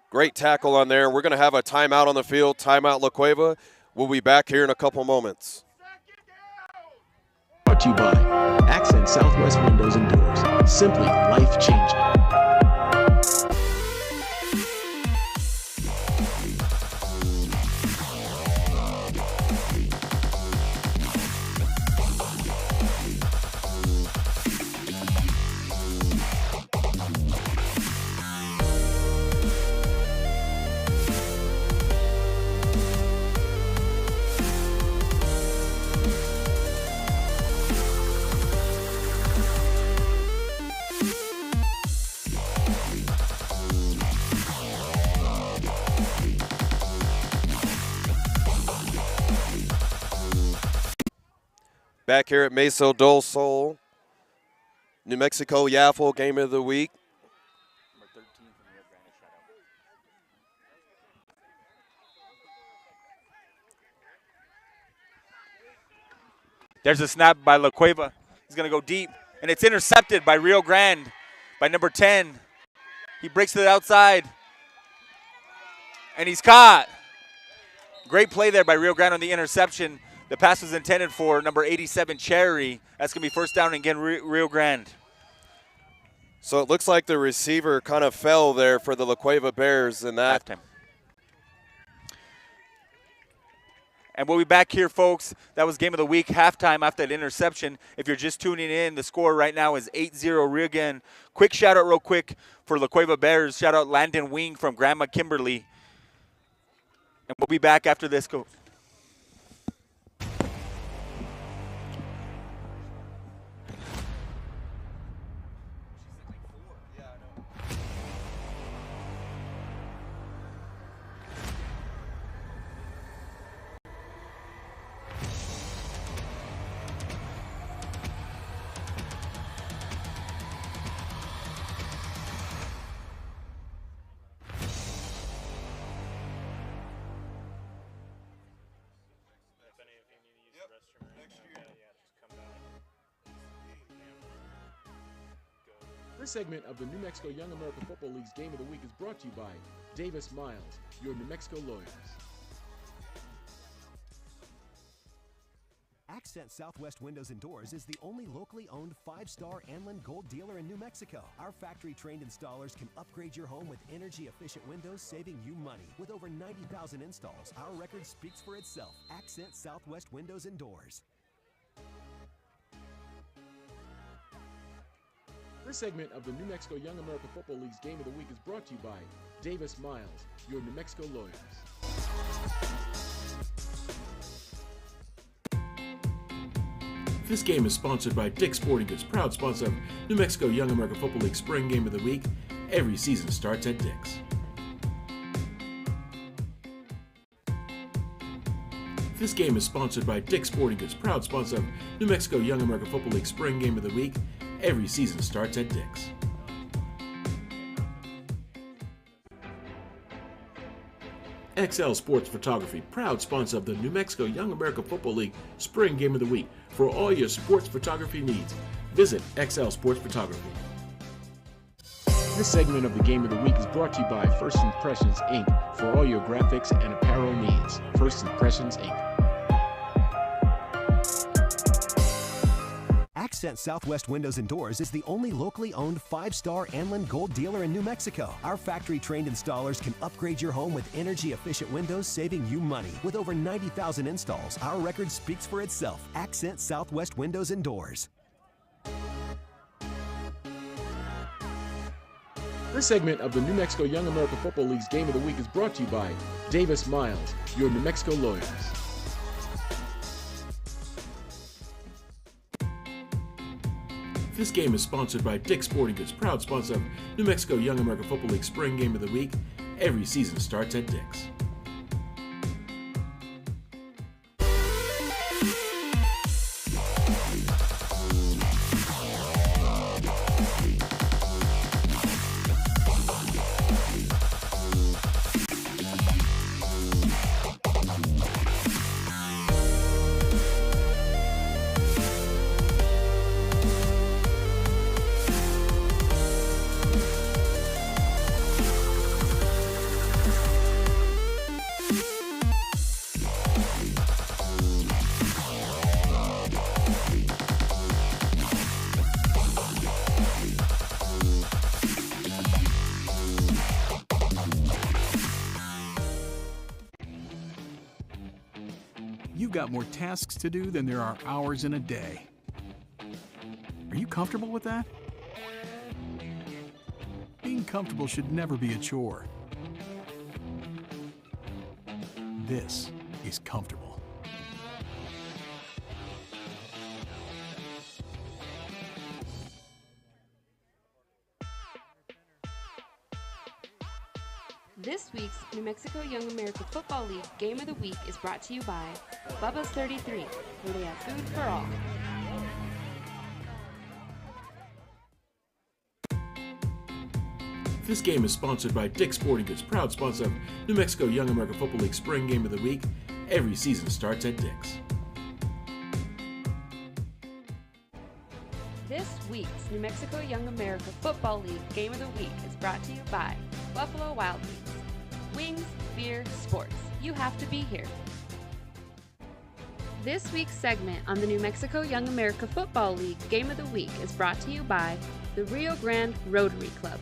Great tackle on there. We're going to have a timeout on the field. Timeout, La Cueva. We'll be back here in a couple moments. Brought to you by Accent Southwest Windows and Doors. Simply life-changing. Back here at Mesa del Sol, New Mexico Yaffle Game of the Week. There's a snap by La Cueva. He's going to go deep, and it's intercepted by Rio Grande by number 10. He breaks to the outside, and he's caught. Great play there by Rio Grande on the interception. The pass was intended for number 87, Cherry. That's going to be first down and again, Rio Grande. So it looks like the receiver kind of fell there for the La Cueva Bears in that. Halftime. And we'll be back here, folks. That was Game of the Week, halftime after that interception. If you're just tuning in, the score right now is 8-0 Rio Grande. Quick shout-out real quick for La Cueva Bears. Shout-out Landon Wing from Grandma Kimberly. And we'll be back after this. Go. This segment of the New Mexico Young American Football League's Game of the Week is brought to you by Davis Miles, your New Mexico lawyers. Accent Southwest Windows and Doors is the only locally owned 5-star Anlin Gold dealer in New Mexico. Our factory-trained installers can upgrade your home with energy-efficient windows, saving you money. With over 90,000 installs, our record speaks for itself. Accent Southwest Windows and Doors. This segment of the New Mexico Young American Football League's Game of the Week is brought to you by Davis Miles, your New Mexico lawyers. This game is sponsored by Dick's Sporting Goods, proud sponsor of New Mexico Young American Football League Spring Game of the Week. Every season starts at Dick's. This game is sponsored by Dick's Sporting Goods, proud sponsor of New Mexico Young American Football League Spring Game of the Week. Every season starts at Dick's. XL Sports Photography, proud sponsor of the New Mexico Young American Football League Spring Game of the Week. For all your sports photography needs, visit XL Sports Photography. This segment of the Game of the Week is brought to you by First Impressions, Inc. For all your graphics and apparel needs. First Impressions, Inc. Accent Southwest Windows and Doors is the only locally owned 5-star Anlin Gold dealer in New Mexico. Our factory-trained installers can upgrade your home with energy-efficient windows, saving you money. With over 90,000 installs, our record speaks for itself. Accent Southwest Windows and Doors. This segment of the New Mexico Young American Football League's Game of the Week is brought to you by Davis Miles, your New Mexico lawyers. This game is sponsored by Dick's Sporting Goods, proud sponsor of New Mexico Young American Football League Spring Game of the Week. Every season starts at Dick's. You've got more tasks to do than there are hours in a day. Are you comfortable with that? Being comfortable should never be a chore. This is comfortable. This week's New Mexico Young America Football League Game of the Week is brought to you by Bubba's 33, where they have food for all. This game is sponsored by Dick's Sporting Goods, proud sponsor of New Mexico Young American Football League Spring Game of the Week. Every season starts at Dick's. This week's New Mexico Young America Football League Game of the Week is brought to you by Buffalo Wild Wings. Wings, beer, sports. You have to be here. This week's segment on the New Mexico Young America Football League Game of the Week is brought to you by the Rio Grande Rotary Club.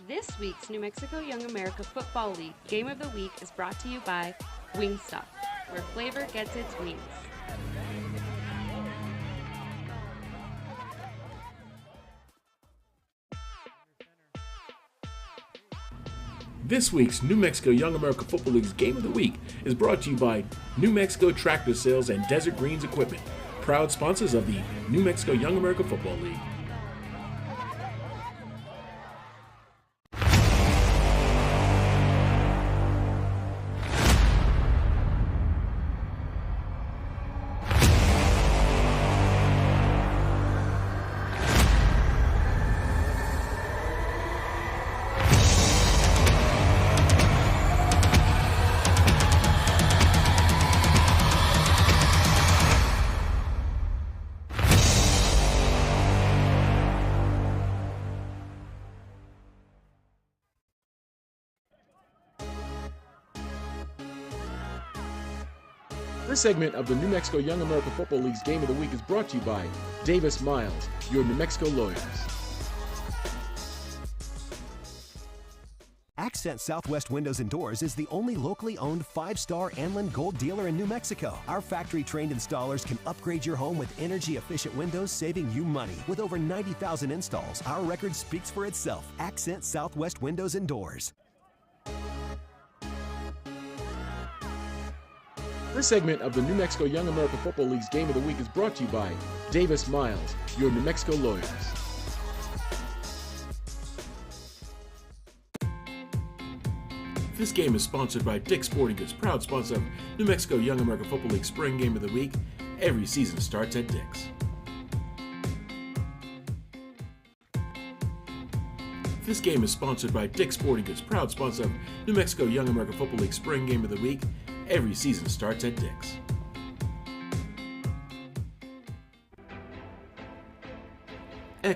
This week's New Mexico Young America Football League Game of the Week is brought to you by Wingstop, where flavor gets its wings. This week's New Mexico Young America Football League's Game of the Week is brought to you by New Mexico Tractor Sales and Desert Greens Equipment, proud sponsors of the New Mexico Young America Football League. This segment of the New Mexico Young America Football League's Game of the Week is brought to you by Davis Miles, your New Mexico lawyers. Accent Southwest Windows and Doors is the only locally owned 5-star Anlin Gold dealer in New Mexico. Our factory-trained installers can upgrade your home with energy-efficient windows, saving you money. With over 90,000 installs, our record speaks for itself. Accent Southwest Windows and Doors. This segment of the New Mexico Young America Football League's Game of the Week is brought to you by Davis Miles, your New Mexico lawyers. This game is sponsored by Dick's Sporting Goods, proud sponsor of New Mexico Young America Football League Spring Game of the Week. Every season starts at Dick's. This game is sponsored by Dick's Sporting Goods, proud sponsor of New Mexico Young America Football League Spring Game of the Week. Every season starts at Dick's.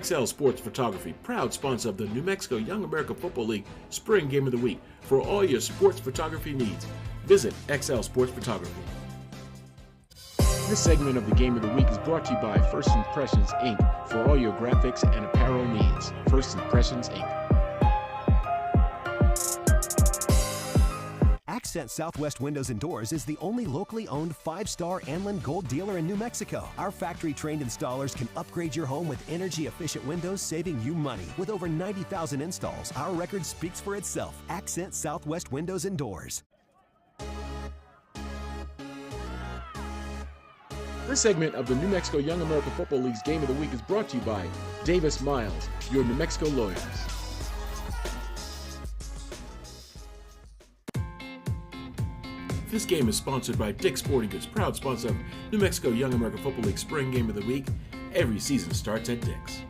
XL Sports Photography, proud sponsor of the New Mexico Young America Football League Spring Game of the Week. For all your sports photography needs, visit XL Sports Photography. This segment of the Game of the Week is brought to you by First Impressions, Inc. for all your graphics and apparel needs. First Impressions, Inc. Accent Southwest Windows and Doors is the only locally owned 5-star Anlin Gold dealer in New Mexico. Our factory-trained installers can upgrade your home with energy-efficient windows, saving you money. With over 90,000 installs, our record speaks for itself. Accent Southwest Windows and Doors. This segment of the New Mexico Young America Football League's Game of the Week is brought to you by Davis Miles, your New Mexico lawyers. This game is sponsored by Dick's Sporting Goods, proud sponsor of New Mexico Young America Football League Spring Game of the Week. Every season starts at Dick's.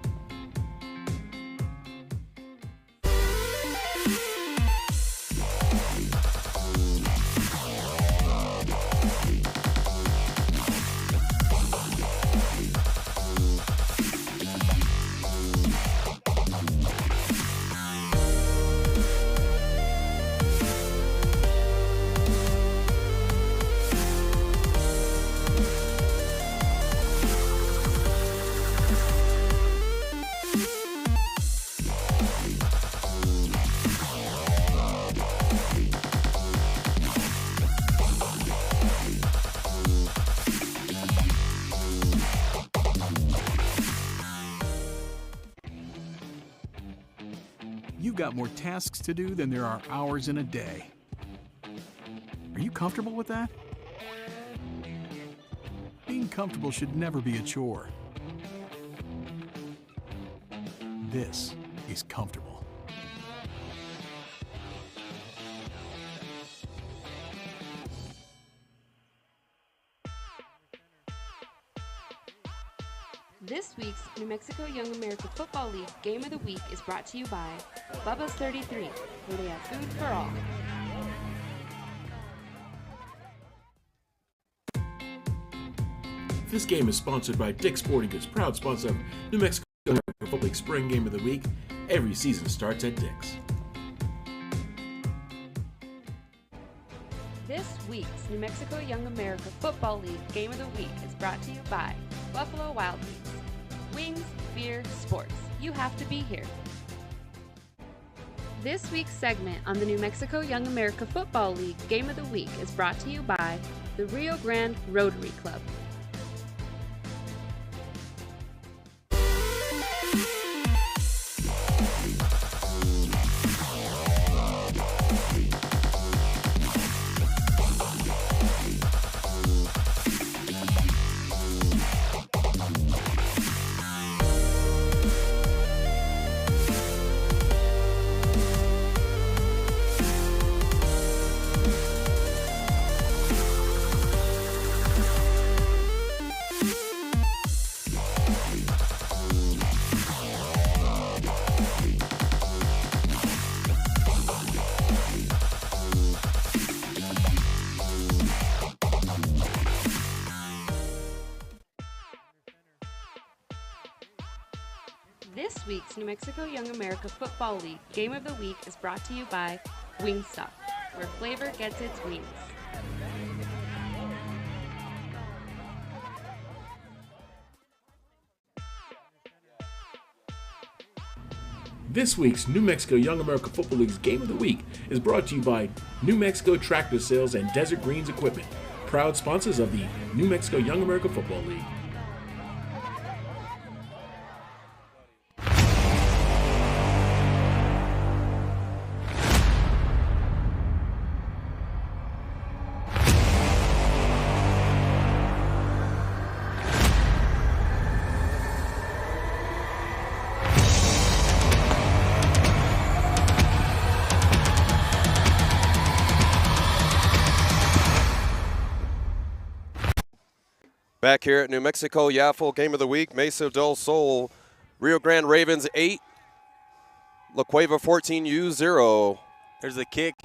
You've got more tasks to do than there are hours in a day. Are you comfortable with that? Being comfortable should never be a chore. This is comfortable. This week's New Mexico Young America Football League Game of the Week is brought to you by Bubba's 33, where they have food for all. This game is sponsored by Dick's Sporting Goods, proud sponsor of New Mexico Young America Football League Spring Game of the Week. Every season starts at Dick's. This week's New Mexico Young America Football League Game of the Week is brought to you by Buffalo Wild Wings. Wings, beer, sports. You have to be here. This week's segment on the New Mexico Young America Football League Game of the Week is brought to you by the Rio Grande Rotary Club. This week's New Mexico Young America Football League Game of the Week is brought to you by Wingstop, where flavor gets its wings. This week's New Mexico Young America Football League's Game of the Week is brought to you by New Mexico Tractor Sales and Desert Greens Equipment, proud sponsors of the New Mexico Young America Football League. Back here at New Mexico, Yaffle Game of the Week, Mesa del Sol, Rio Grande Ravens 8, La Cueva 14U 0. There's a kick,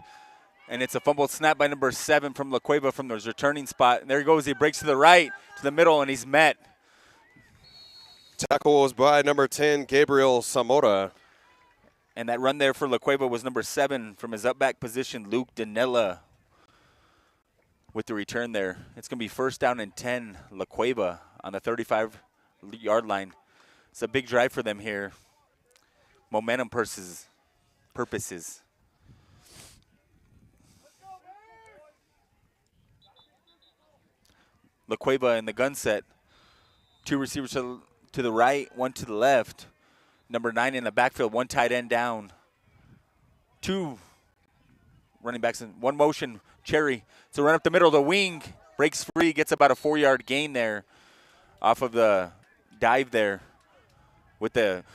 and it's a fumbled snap by number 7 from La Cueva from his returning spot. And there he goes. He breaks to the right, to the middle, and he's met. Tackle was by number 10, Gabriel Zamora. And that run there for La Cueva was number 7 from his up back position, Luke Danella, with the return there. It's going to be first down and 10, La Cueva on the 35-yard line. It's a big drive for them here. Momentum purposes. La Cueva in the gun set. 2 receivers to the right, 1 to the left. Number 9 in the backfield, 1 tight end down. 2 running backs in 1 motion. Cherry to run up the middle. The wing breaks free, gets about a 4-yard gain there off of the dive there with the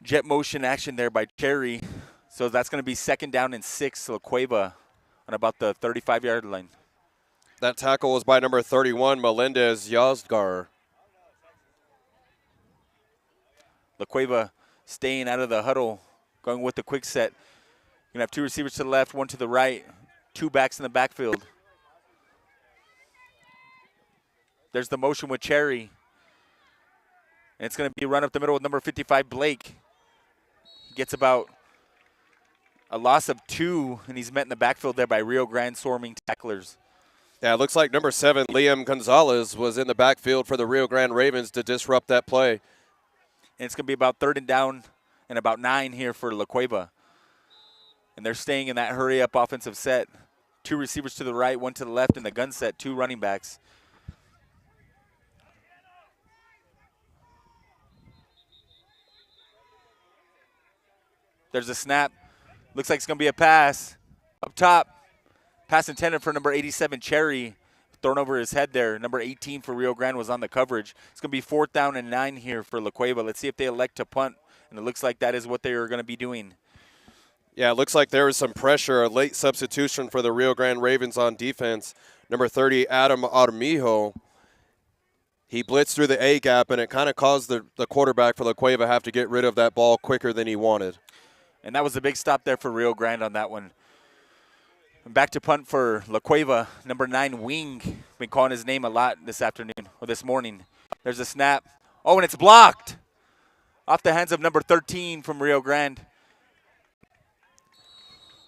jet motion action there by Cherry. So that's going to be second down and 6, La Cueva on about the 35-yard line. That tackle was by number 31, Melendez Yazdgar. La Cueva staying out of the huddle, going with the quick set. You're going to have 2 receivers to the left, 1 to the right, 2 backs in the backfield. There's the motion with Cherry. And it's going to be run up the middle with number 55, Blake. He gets about a loss of 2, and he's met in the backfield there by Rio Grande swarming tacklers. Yeah, it looks like number 7, Liam Gonzalez, was in the backfield for the Rio Grande Ravens to disrupt that play. And it's going to be about 3rd and down and about 9 here for La Cueva. And they're staying in that hurry-up offensive set. 2 receivers to the right, 1 to the left in the gun set, 2 running backs. There's a snap. Looks like it's going to be a pass. Up top, pass intended for number 87, Cherry. Thrown over his head there. Number 18 for Rio Grande was on the coverage. It's going to be 4th down and 9 here for La Cueva. Let's see if they elect to punt. And it looks like that is what they are going to be doing. Yeah, it looks like there was some pressure, a late substitution for the Rio Grande Ravens on defense. Number 30, Adam Armijo. He blitzed through the A gap, and it kind of caused the quarterback for La Cueva have to get rid of that ball quicker than he wanted. And that was a big stop there for Rio Grande on that one. And back to punt for La Cueva, number 9, Wing. Been calling his name a lot this afternoon or this morning. There's a snap. Oh, and it's blocked off the hands of number 13 from Rio Grande.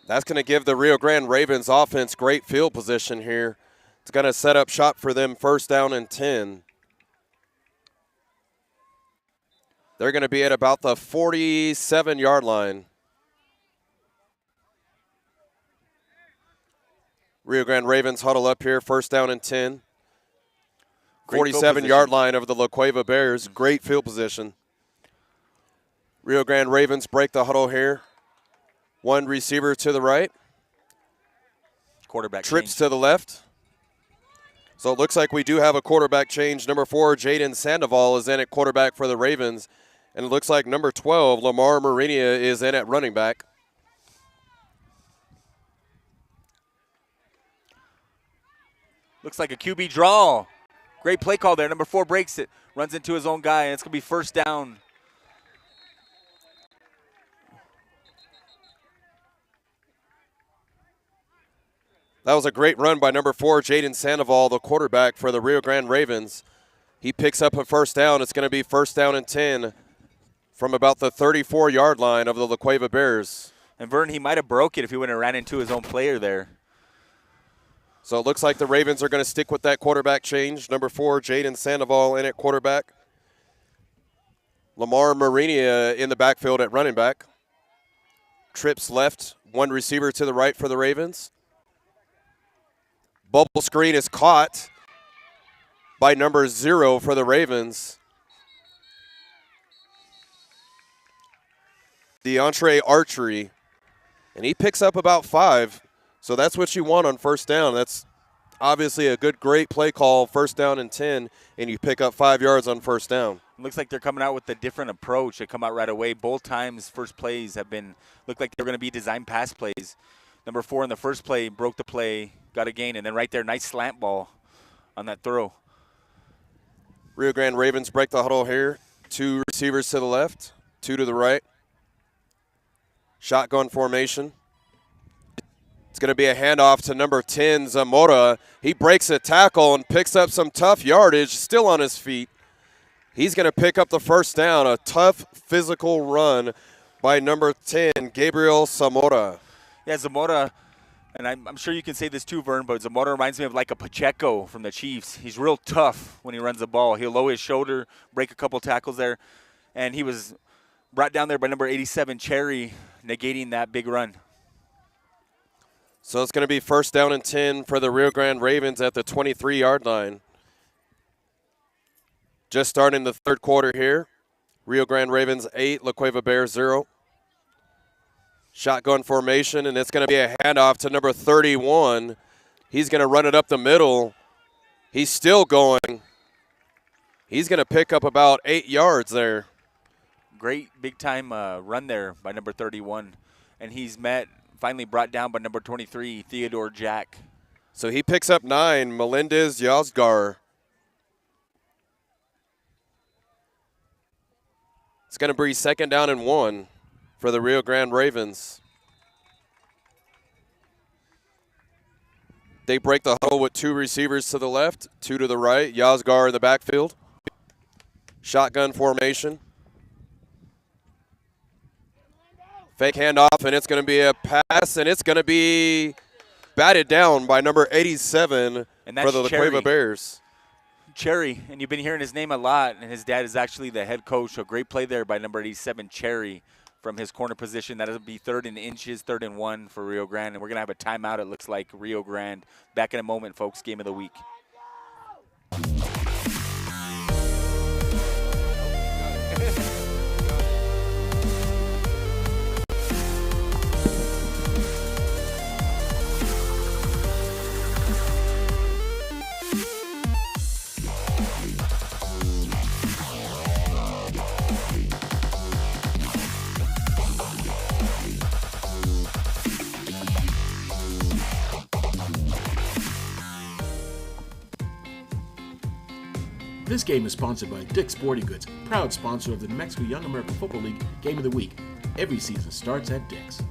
That's going to give the Rio Grande Ravens offense great field position here. It's going to set up shop for them first down and 10. They're going to be at about the 47-yard line. Rio Grande Ravens huddle up here, first down and 10. Great field 47-yard position. line of the La Cueva Bears. Great field position. Rio Grande Ravens break the huddle here. One receiver to the right. Quarterback Trips change. to the left. So it looks like we do have a quarterback change. Number 4, Jaden Sandoval is in at quarterback for the Ravens. And it looks like number 12, Lamar Marinia, is in at running back. Looks like a QB draw. Great play call there. Number 4 breaks it. Runs into his own guy, and it's going to be first down. That was a great run by number 4, Jaden Sandoval, the quarterback for the Rio Grande Ravens. He picks up a first down. It's going to be first down and 10 from about the 34-yard line of the La Cueva Bears. And Vern, he might have broke it if he wouldn't have ran into his own player there. So it looks like the Ravens are going to stick with that quarterback change. Number 4, Jaden Sandoval in at quarterback. Lamar Marinia in the backfield at running back. Trips left, one receiver to the right for the Ravens. Bubble screen is caught by number 0 for the Ravens. DeAndre Archery. And he picks up about 5. So that's what you want on first down. That's obviously a great play call, first down and 10, and you pick up 5 yards on first down. It looks like they're coming out with a different approach. They come out right away. Both times first plays look like they're going to be designed pass plays. Number 4 in the first play broke the play, got a gain, and then right there, nice slant ball on that throw. Rio Grande Ravens break the huddle here. 2 receivers to the left, 2 to the right. Shotgun formation. It's going to be a handoff to number 10, Zamora. He breaks a tackle and picks up some tough yardage, still on his feet. He's going to pick up the first down, a tough physical run by number 10, Gabriel Zamora. Yeah, Zamora, and I'm sure you can say this too, Vern, but Zamora reminds me of like a Pacheco from the Chiefs. He's real tough when he runs the ball. He'll lower his shoulder, break a couple tackles there, and he was brought down there by number 87, Cherry, negating that big run. So it's going to be first down and 10 for the Rio Grande Ravens at the 23-yard line. Just starting the third quarter here. Rio Grande Ravens 8, La Cueva Bears 0. Shotgun formation, and it's going to be a handoff to number 31. He's going to run it up the middle. He's still going. He's going to pick up about 8 yards there. Great big-time run there by number 31. And he's finally brought down by number 23, Theodore Jack. So he picks up 9, Melendez Yazgar. It's going to be second down and 1 for the Rio Grande Ravens. They break the huddle with 2 receivers to the left, 2 to the right. Yazgar in the backfield. Shotgun formation. Fake handoff, and it's going to be a pass, and it's going to be batted down by number 87 And that's for the La Cherry. Cueva Bears. Cherry, and you've been hearing his name a lot, and his dad is actually the head coach. A great play there by number 87, Cherry, from his corner position. That'll be 3rd and inches, 3rd and 1 for Rio Grande, and we're going to have a timeout, it looks like, Rio Grande. Back in a moment, folks, game of the week. This game is sponsored by Dick's Sporting Goods, proud sponsor of the New Mexico Young American Football League Game of the Week. Every season starts at Dick's.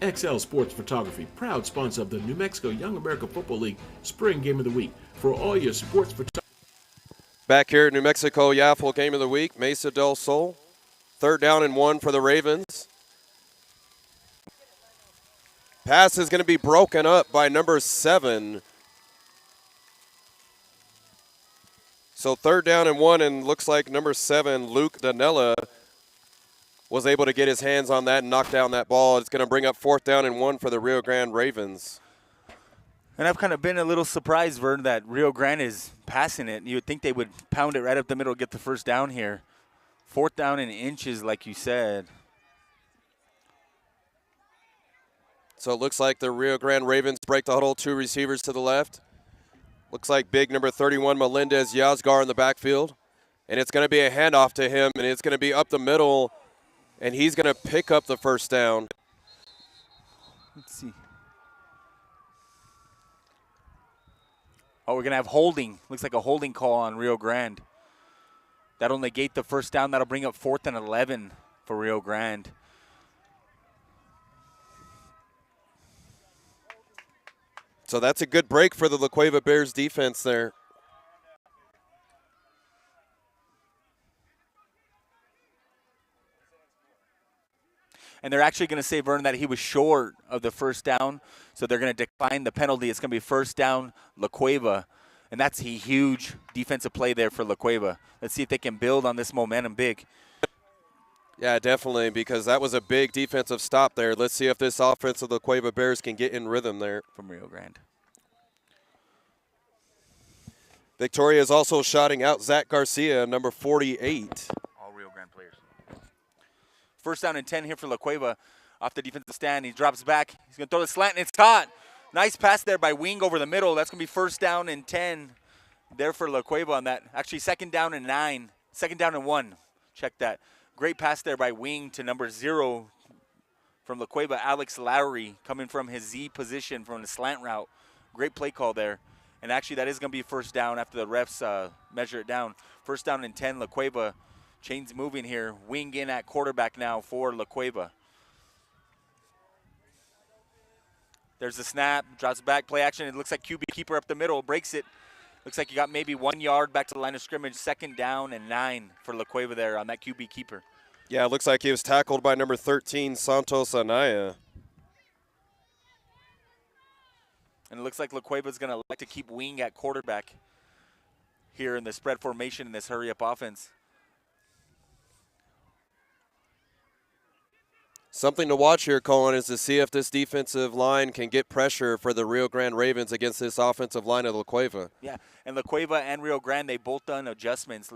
XL Sports Photography, proud sponsor of the New Mexico Young American Football League Spring Game of the Week. For all your sports photography. Back here at New Mexico, Yaffle Game of the Week, Mesa del Sol. 3rd down and 1 for the Ravens. Pass is going to be broken up by number 7. So 3rd down and 1, and looks like number 7, Luke Danella, was able to get his hands on that and knock down that ball. It's going to bring up 4th down and 1 for the Rio Grande Ravens. And I've kind of been a little surprised, Vern, that Rio Grande is passing it. You would think they would pound it right up the middle, get the first down here. 4th down in inches, like you said. So it looks like the Rio Grande Ravens break the huddle, 2 receivers to the left. Looks like big number 31, Melendez Yazgar in the backfield. And it's going to be a handoff to him, and it's going to be up the middle, and he's going to pick up the first down. Let's see. Oh, we're going to have holding. Looks like a holding call on Rio Grande. That'll negate the first down. That'll bring up 4th and 11 for Rio Grande. So that's a good break for the La Cueva Bears defense there. And they're actually going to say, Vern, that he was short of the first down, so they're going to decline the penalty. It's going to be first down, La Cueva, and that's a huge defensive play there for La Cueva. Let's see if they can build on this momentum big. Yeah, definitely, because that was a big defensive stop there. Let's see if this offense of the La Cueva Bears can get in rhythm there. From Rio Grande. Victoria is also shouting out Zach Garcia, number 48. All Rio Grande players. First down and 10 here for La Cueva off the defensive stand. He drops back. He's going to throw the slant, and it's caught. Nice pass there by Wing over the middle. That's going to be first down and 10 there for La Cueva on that. Actually, second down and 9. Second down and 1. Check that. Great pass there by Wing to number 0 from La Cueva, Alex Lowry, coming from his Z position from the slant route. Great play call there. And actually, that is going to be first down after the refs measure it down. First down and 10, La Cueva. Chains moving here. Wing in at quarterback now for La Cueva. There's the snap. Drops back. Play action. It looks like QB keeper up the middle. Breaks it. Looks like you got maybe 1 yard back to the line of scrimmage. Second down and 9 for La Cueva there on that QB keeper. Yeah, it looks like he was tackled by number 13, Santos Anaya. And it looks like La Cueva's going to like to keep Wing at quarterback here in the spread formation in this hurry-up offense. Something to watch here, Colin, is to see if this defensive line can get pressure for the Rio Grande Ravens against this offensive line of La Cueva. Yeah, and La Cueva and Rio Grande, they both done adjustments,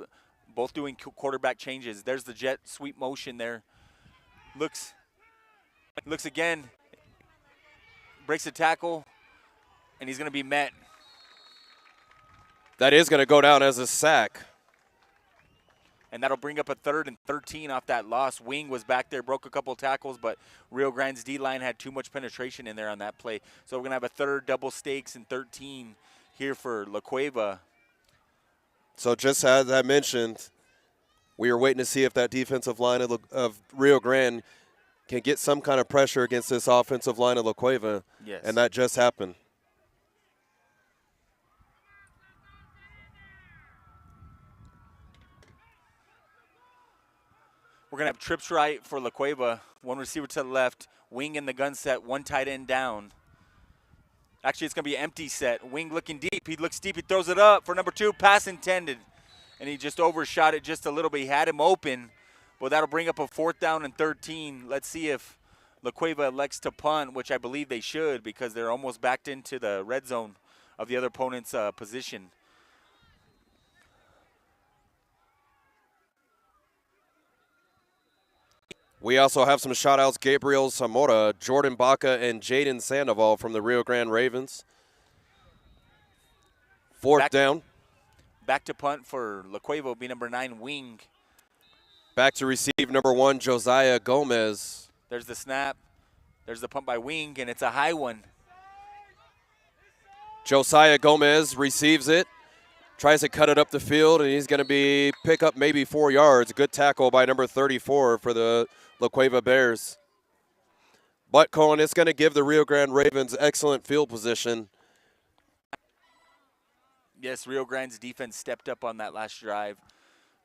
both doing quarterback changes. There's the jet sweep motion there. Looks again, breaks a tackle, and he's going to be met. That is going to go down as a sack. And that'll bring up a 3rd and 13 off that loss. Wing was back there, broke a couple tackles, but Rio Grande's D-line had too much penetration in there on that play. So we're going to have a 3rd double stakes and 13 here for La Cueva. So just as I mentioned, we are waiting to see if that defensive line of Rio Grande can get some kind of pressure against this offensive line of La Cueva. Yes. And that just happened. We're going to have trips right for La Cueva. 1 receiver to the left. Wing in the gun set. 1 tight end down. Actually, it's going to be an empty set. Wing looking deep. He looks deep. He throws it up for number 2. Pass intended. And he just overshot it just a little bit. He had him open. But that'll bring up a 4th down and 13. Let's see if La Cueva elects to punt, which I believe they should because they're almost backed into the red zone of the other opponent's position. We also have some shout-outs, Gabriel Zamora, Jordan Baca, and Jaden Sandoval from the Rio Grande Ravens. 4th down. Back to punt for La Cueva will be number 9, Wing. Back to receive number 1, Josiah Gomez. There's the snap. There's the punt by Wing, and it's a high one. Josiah Gomez receives it, tries to cut it up the field, and he's going to pick up maybe 4 yards. A good tackle by number 34 for the La Cueva Bears. But, Colin, it's going to give the Rio Grande Ravens excellent field position. Yes, Rio Grande's defense stepped up on that last drive.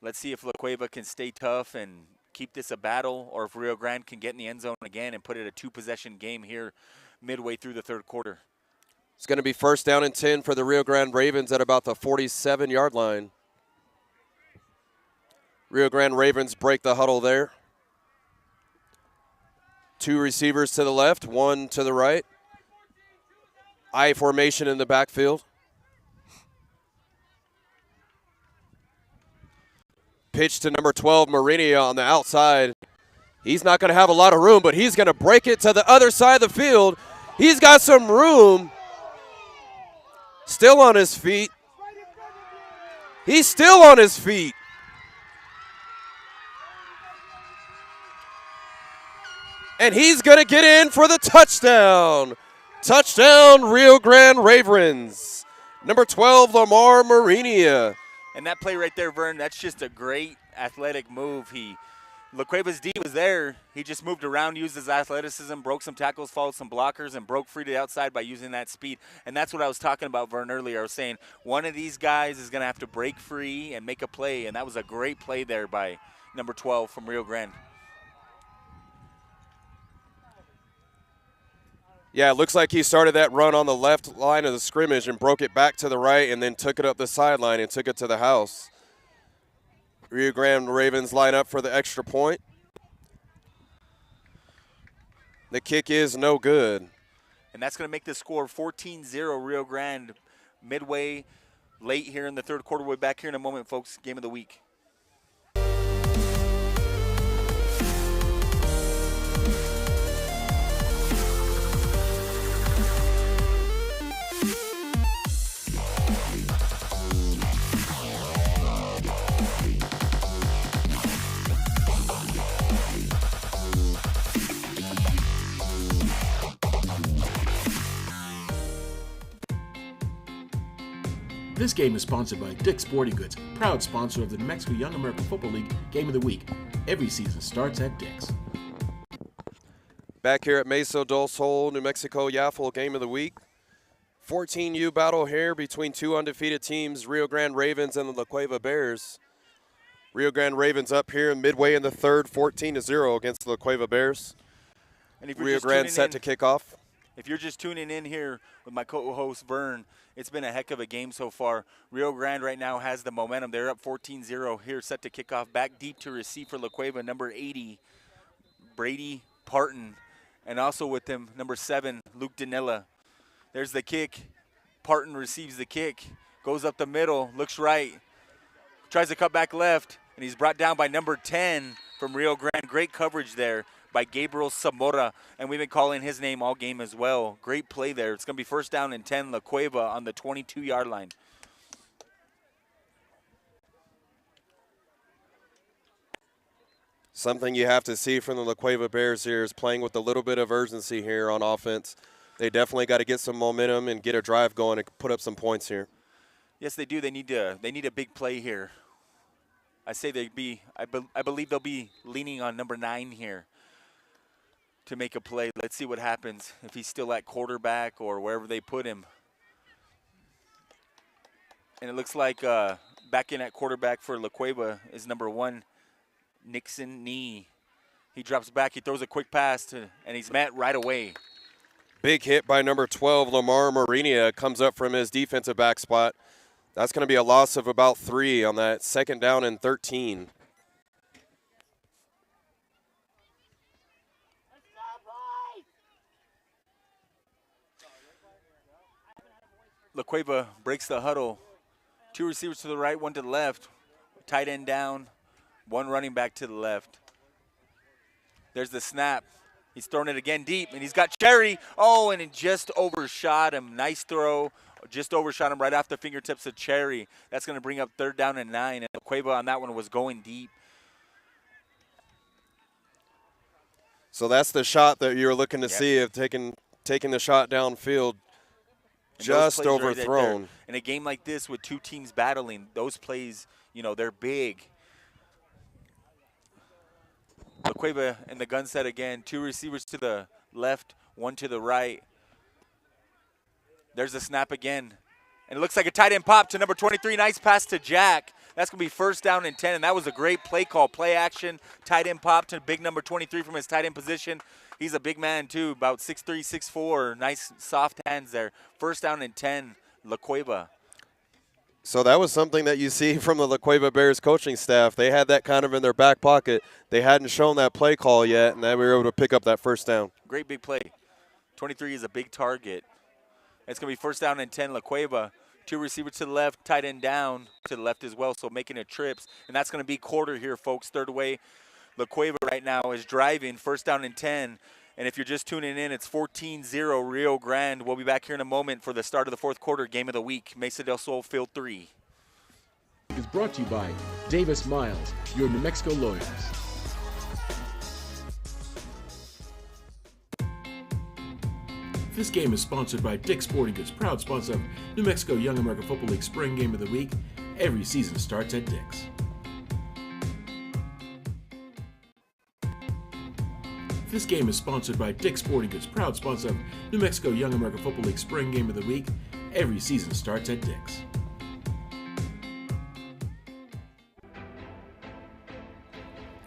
Let's see if La Cueva can stay tough and keep this a battle, or if Rio Grande can get in the end zone again and put it a 2-possession game here midway through the 3rd quarter. It's going to be 1st down and 10 for the Rio Grande Ravens at about the 47-yard line. Rio Grande Ravens break the huddle there. Two receivers to the left, one to the right. I formation in the backfield. Pitch to number 12, Marinia on the outside. He's not going to have a lot of room, but he's going to break it to the other side of the field. He's got some room. Still on his feet. He's still on his feet. And he's going to get in for the touchdown. Touchdown, Rio Grande Ravens. Number 12, Lamar Marinia. And that play right there, Vern, that's just a great athletic move. LaCueva's D was there. He just moved around, used his athleticism, broke some tackles, followed some blockers, and broke free to the outside by using that speed. And that's what I was talking about, Vern, earlier. I was saying one of these guys is going to have to break free and make a play, and that was a great play there by number 12 from Rio Grande. Yeah, it looks like he started that run on the left line of the scrimmage and broke it back to the right and then took it up the sideline and took it to the house. Rio Grande Ravens line up for the extra point. The kick is no good. And that's going to make the score 14-0 Rio Grande midway late here in the third quarter. We'll be back here in a moment, folks. Game of the week. This game is sponsored by Dick's Sporting Goods, proud sponsor of the New Mexico Young American Football League Game of the Week. Every season starts at Dick's. Back here at Mesa del Sol, New Mexico, Yaffle Game of the Week. 14U battle here between two undefeated teams, Rio Grande Ravens and the La Cueva Bears. Rio Grande Ravens up here midway in the third, 14-0 against the La Cueva Bears. And if you're Rio just Grande tuning set in, to kick off. If you're just tuning in here with my co-host Vern, it's been a heck of a game so far. Rio Grande right now has the momentum. They're up 14-0 here, set to kick off. Back deep to receive for La Cueva, number 80, Brady Parton. And also with him, number 7, Luke Danilla. There's the kick. Parton receives the kick, goes up the middle, looks right, tries to cut back left, and he's brought down by number 10 from Rio Grande. Great coverage there by Gabriel Zamora, and we've been calling his name all game as well. Great play there. It's going to be first down and 10, La Cueva on the 22-yard line. Something you have to see from the La Cueva Bears here is playing with a little bit of urgency here on offense. They definitely got to get some momentum and get a drive going and put up some points here. Yes, they do. They need a big play here. I believe they'll be leaning on number 9 here to make a play. Let's see what happens if he's still at quarterback or wherever they put him. And it looks like back in at quarterback for La Cueva is number 1, Nixon Nee. He drops back, he throws a quick pass, and he's met right away. Big hit by number 12, Lamar Marinia, comes up from his defensive back spot. That's going to be a loss of about 3 on that second down and 13. La Cueva breaks the huddle. 2 receivers to the right, 1 to the left. Tight end down, 1 running back to the left. There's the snap. He's throwing it again deep, and he's got Cherry. Oh, and it just overshot him. Nice throw. Just overshot him right off the fingertips of Cherry. That's going to bring up third down and 9, and La Cueva on that one was going deep. So that's the shot that you were looking to see of taking the shot downfield. Just overthrown. Right in a game like this with 2 teams battling, those plays, they're big. La Cueva in the gun set again. 2 receivers to the left, 1 to the right. There's the snap again. And it looks like a tight end pop to number 23. Nice pass to Jack. That's going to be first down and 10, and that was a great play call. Play action, tight end pop to big number 23 from his tight end position. He's a big man, too, about 6'3", 6'4". Nice soft hands there. First down and 10, La Cueva. So that was something that you see from the La Cueva Bears coaching staff. They had that kind of in their back pocket. They hadn't shown that play call yet, and then we were able to pick up that first down. Great big play. 23 is a big target. It's going to be first down and 10, La Cueva. 2 receivers to the left, tight end down to the left as well, so making it trips. And that's going to be quarter here, folks. Third away. La Cueva right now is driving, first down and 10. And if you're just tuning in, it's 14-0 Rio Grande. We'll be back here in a moment for the start of the fourth quarter, game of the week, Mesa del Sol Field 3. Is brought to you by Davis Miles, your New Mexico lawyers. This game is sponsored by Dick's Sporting Goods, proud sponsor of New Mexico Young America Football League Spring Game of the Week. Every season starts at Dick's. This game is sponsored by Dick's Sporting Goods, proud sponsor of New Mexico Young America Football League Spring Game of the Week. Every season starts at Dick's.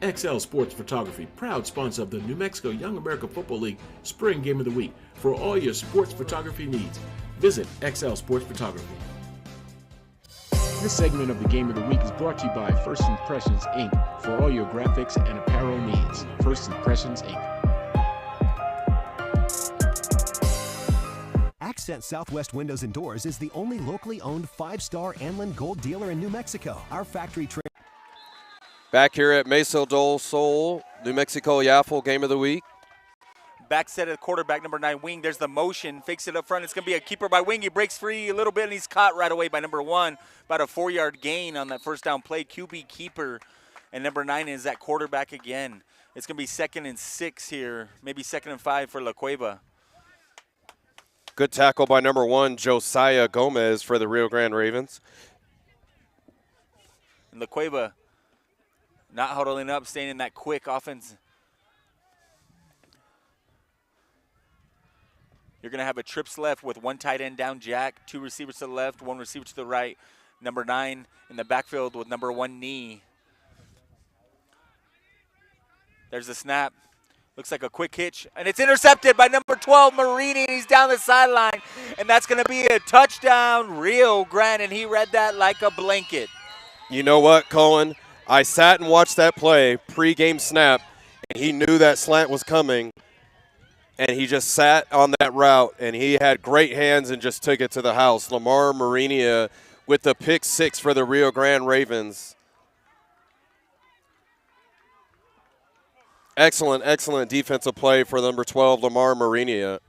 XL Sports Photography, proud sponsor of the New Mexico Young America Football League Spring Game of the Week. For all your sports photography needs, visit XL Sports Photography. This segment of the Game of the Week is brought to you by First Impressions, Inc. for all your graphics and apparel needs. First Impressions, Inc. Accent Southwest Windows and Doors is the only locally owned 5-star Anlin Gold dealer in New Mexico. Our factory Back here at Mesa del Sol, New Mexico Yaffle Game of the Week. Back set of quarterback number 9, Wing. There's the motion. Fakes it up front. It's going to be a keeper by Wing. He breaks free a little bit, and he's caught right away by number 1. About a 4-yard gain on that first down play. QB keeper. And number 9 is that quarterback again. It's going to be 2nd and 6 here. Maybe 2nd and 5 for La Cueva. Good tackle by number 1, Josiah Gomez for the Rio Grande Ravens. And La Cueva not huddling up, staying in that quick offense. You're going to have a trips left with 1 tight end down, Jack, 2 receivers to the left, 1 receiver to the right. Number 9 in the backfield with number 1 knee. There's the snap. Looks like a quick hitch, and it's intercepted by number 12, Marini, and he's down the sideline. And that's going to be a touchdown, Rio Grande, and he read that like a blanket. You know what, Cohen? I sat and watched that play, pre-game snap, and he knew that slant was coming, and he just sat on that route, and he had great hands and just took it to the house. Lamar Marinia with the pick 6 for the Rio Grande Ravens. Excellent, excellent defensive play for number 12, Lamar Marinia.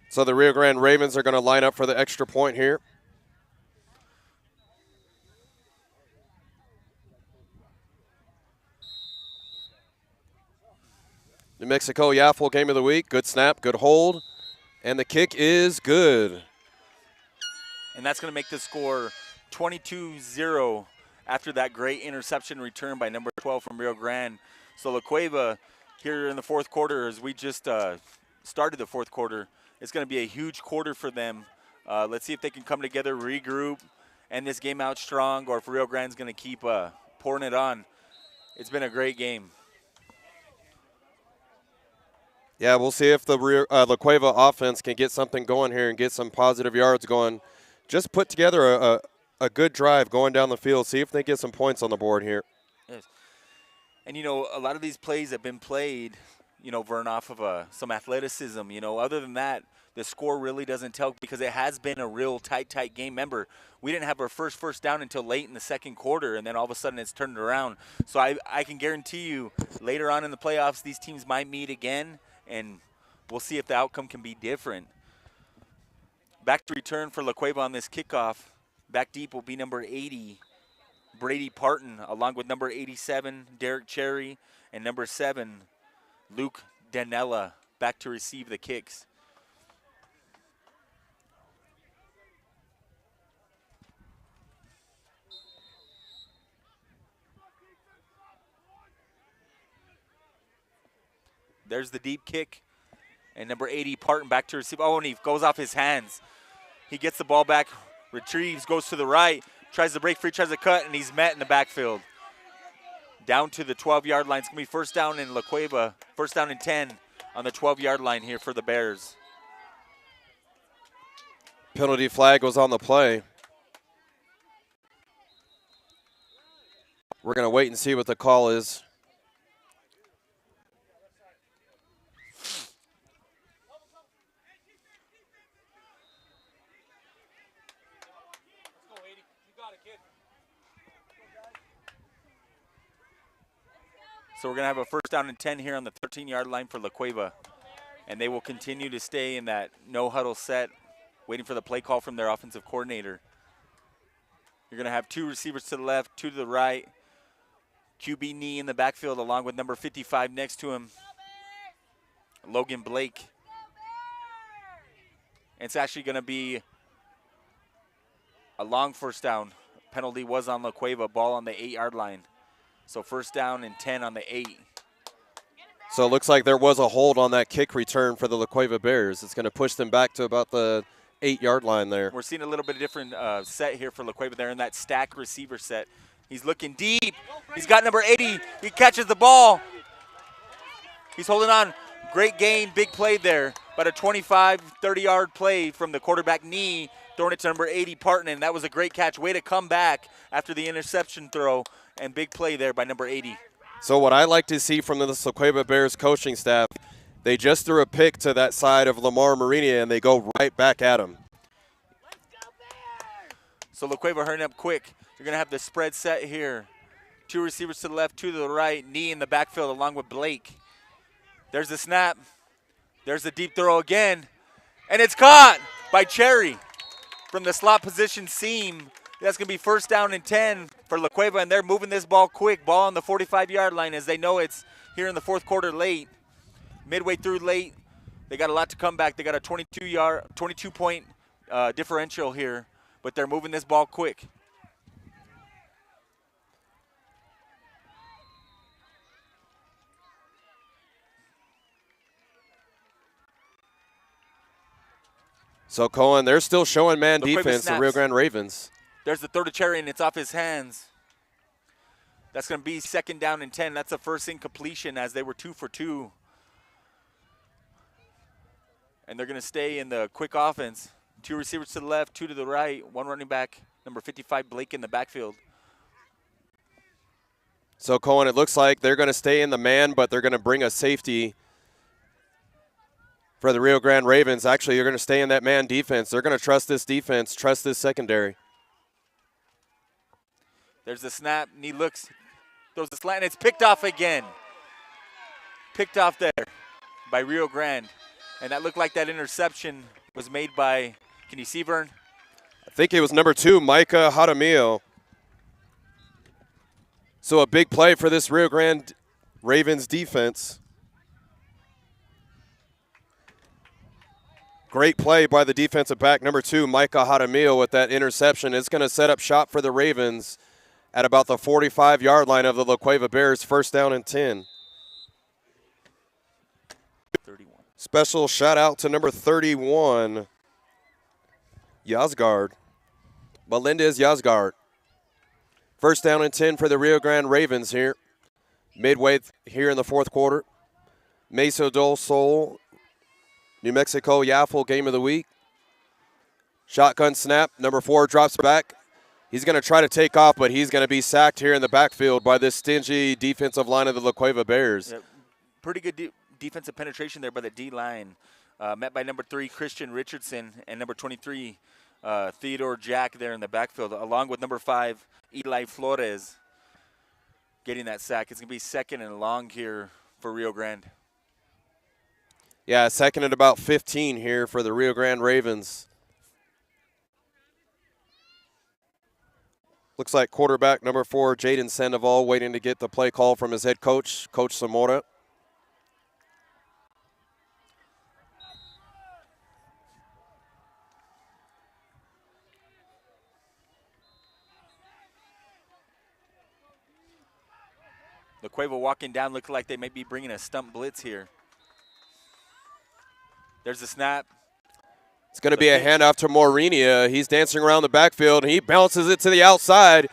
So the Rio Grande Ravens are going to line up for the extra point here. New Mexico Yaffle Game of the Week. Good snap, good hold, and the kick is good. And that's going to make the score 22-0 after that great interception return by number 12 from Rio Grande. So La Cueva here in the fourth quarter, as we just started the fourth quarter, it's going to be a huge quarter for them. Let's see if they can come together, regroup, end this game out strong, or if Rio Grande's going to keep pouring it on. It's been a great game. Yeah, we'll see if the La Cueva offense can get something going here and get some positive yards going. Just put together a good drive going down the field. See if they get some points on the board here. Yes. And, you know, a lot of these plays have been played, you know, Vern, off of some athleticism. You know, other than that, the score really doesn't tell because it has been a real tight game. Remember, we didn't have our first down until late in the second quarter, and then all of a sudden it's turned around. So I can guarantee you later on in the playoffs these teams might meet again, and we'll see if the outcome can be different. Back to return for La Cueva on this kickoff. Back deep will be number 80, Brady Parton, along with number 87, Derek Cherry, and number 7, Luke Danella, back to receive the kicks. There's the deep kick. And number 80, Parton, back to receive. Oh, and he goes off his hands. He gets the ball back, retrieves, goes to the right, tries to break free, tries to cut, and he's met in the backfield. down to the 12-yard line. It's going to be first down in La Cueva, first down and 10 on the 12-yard line here for the Bears. Penalty flag was on the play. We're going to wait and see what the call is. So we're going to have a first down and 10 here on the 13-yard line for La Cueva. And they will continue to stay in that no-huddle set, waiting for the play call from their offensive coordinator. You're going to have 2 receivers to the left, 2 to the right. QB knee in the backfield along with number 55 next to him, Logan Blake. And it's actually going to be a long first down. Penalty was on La Cueva, ball on the 8-yard line. So first down and 10 on the 8. So it looks like there was a hold on that kick return for the La Cueva Bears. It's going to push them back to about the 8-yard line there. We're seeing a little bit of different set here for La Cueva. They're in that stack receiver set. He's looking deep. He's got number 80. He catches the ball. He's holding on. Great gain, big play there. About a 25, 30-yard play from the quarterback knee, throwing it to number 80, Parton. That was a great catch. Way to come back after the interception throw, and big play there by number 80. So what I like to see from the La Cueva Bears coaching staff, they just threw a pick to that side of Lamar Marinia, and they go right back at him. So La Cueva hurrying up quick. You're going to have the spread set here. 2 receivers to the left, 2 to the right. Knee in the backfield along with Blake. There's the snap. There's the deep throw again. And it's caught by Cherry from the slot position seam. That's going to be first down and 10 for La Cueva, and they're moving this ball quick. Ball on the 45-yard line as they know it's here in the fourth quarter late. Midway through late. They got a lot to come back. They got a 22-point differential here, but they're moving this ball quick. So, Cohen, they're still showing man La Cueva defense, snaps. the Rio Grande Ravens. There's the throw to Cherry, and it's off his hands. That's going to be second down and 10. That's the first incompletion as they were 2 for 2. And they're going to stay in the quick offense. 2 receivers to the left, 2 to the right, 1 running back, number 55, Blake in the backfield. So, Cohen, it looks like they're going to stay in the man, but they're going to bring a safety for the Rio Grande Ravens. Actually, you're going to stay in that man defense. They're going to trust this defense, trust this secondary. There's the snap, and he looks, throws the slant, and it's picked off again. Picked off there by Rio Grande. And that looked like that interception was made by, can you see, Vern? I think it was number 2, Micah Jaramillo. So a big play for this Rio Grande Ravens defense. Great play by the defensive back, number 2, Micah Jaramillo, with that interception. It's going to set up shop for the Ravens at about the 45-yard line of the La Cueva Bears, first down and 10. 31. Special shout out to number 31, Yazgard. Melendez Yazgard. First down and 10 for the Rio Grande Ravens here. Midway here in the fourth quarter. Mesa del Sol, New Mexico Yaffle game of the week. Shotgun snap. Number 4 drops back. He's going to try to take off, but he's going to be sacked here in the backfield by this stingy defensive line of the La Cueva Bears. Yeah, pretty good defensive penetration there by the D-line. Met by number 3, Christian Richardson, and number 23, Theodore Jack there in the backfield, along with number 5, Eli Flores, getting that sack. It's going to be second and long here for Rio Grande. Yeah, second and about 15 here for the Rio Grande Ravens. Looks like quarterback number 4, Jaden Sandoval, waiting to get the play call from his head coach, Coach Zamora. La Cueva walking down, look like they may be bringing a stump blitz here. There's the snap. It's going to be a handoff to Morinia. He's dancing around the backfield, and he bounces it to the outside.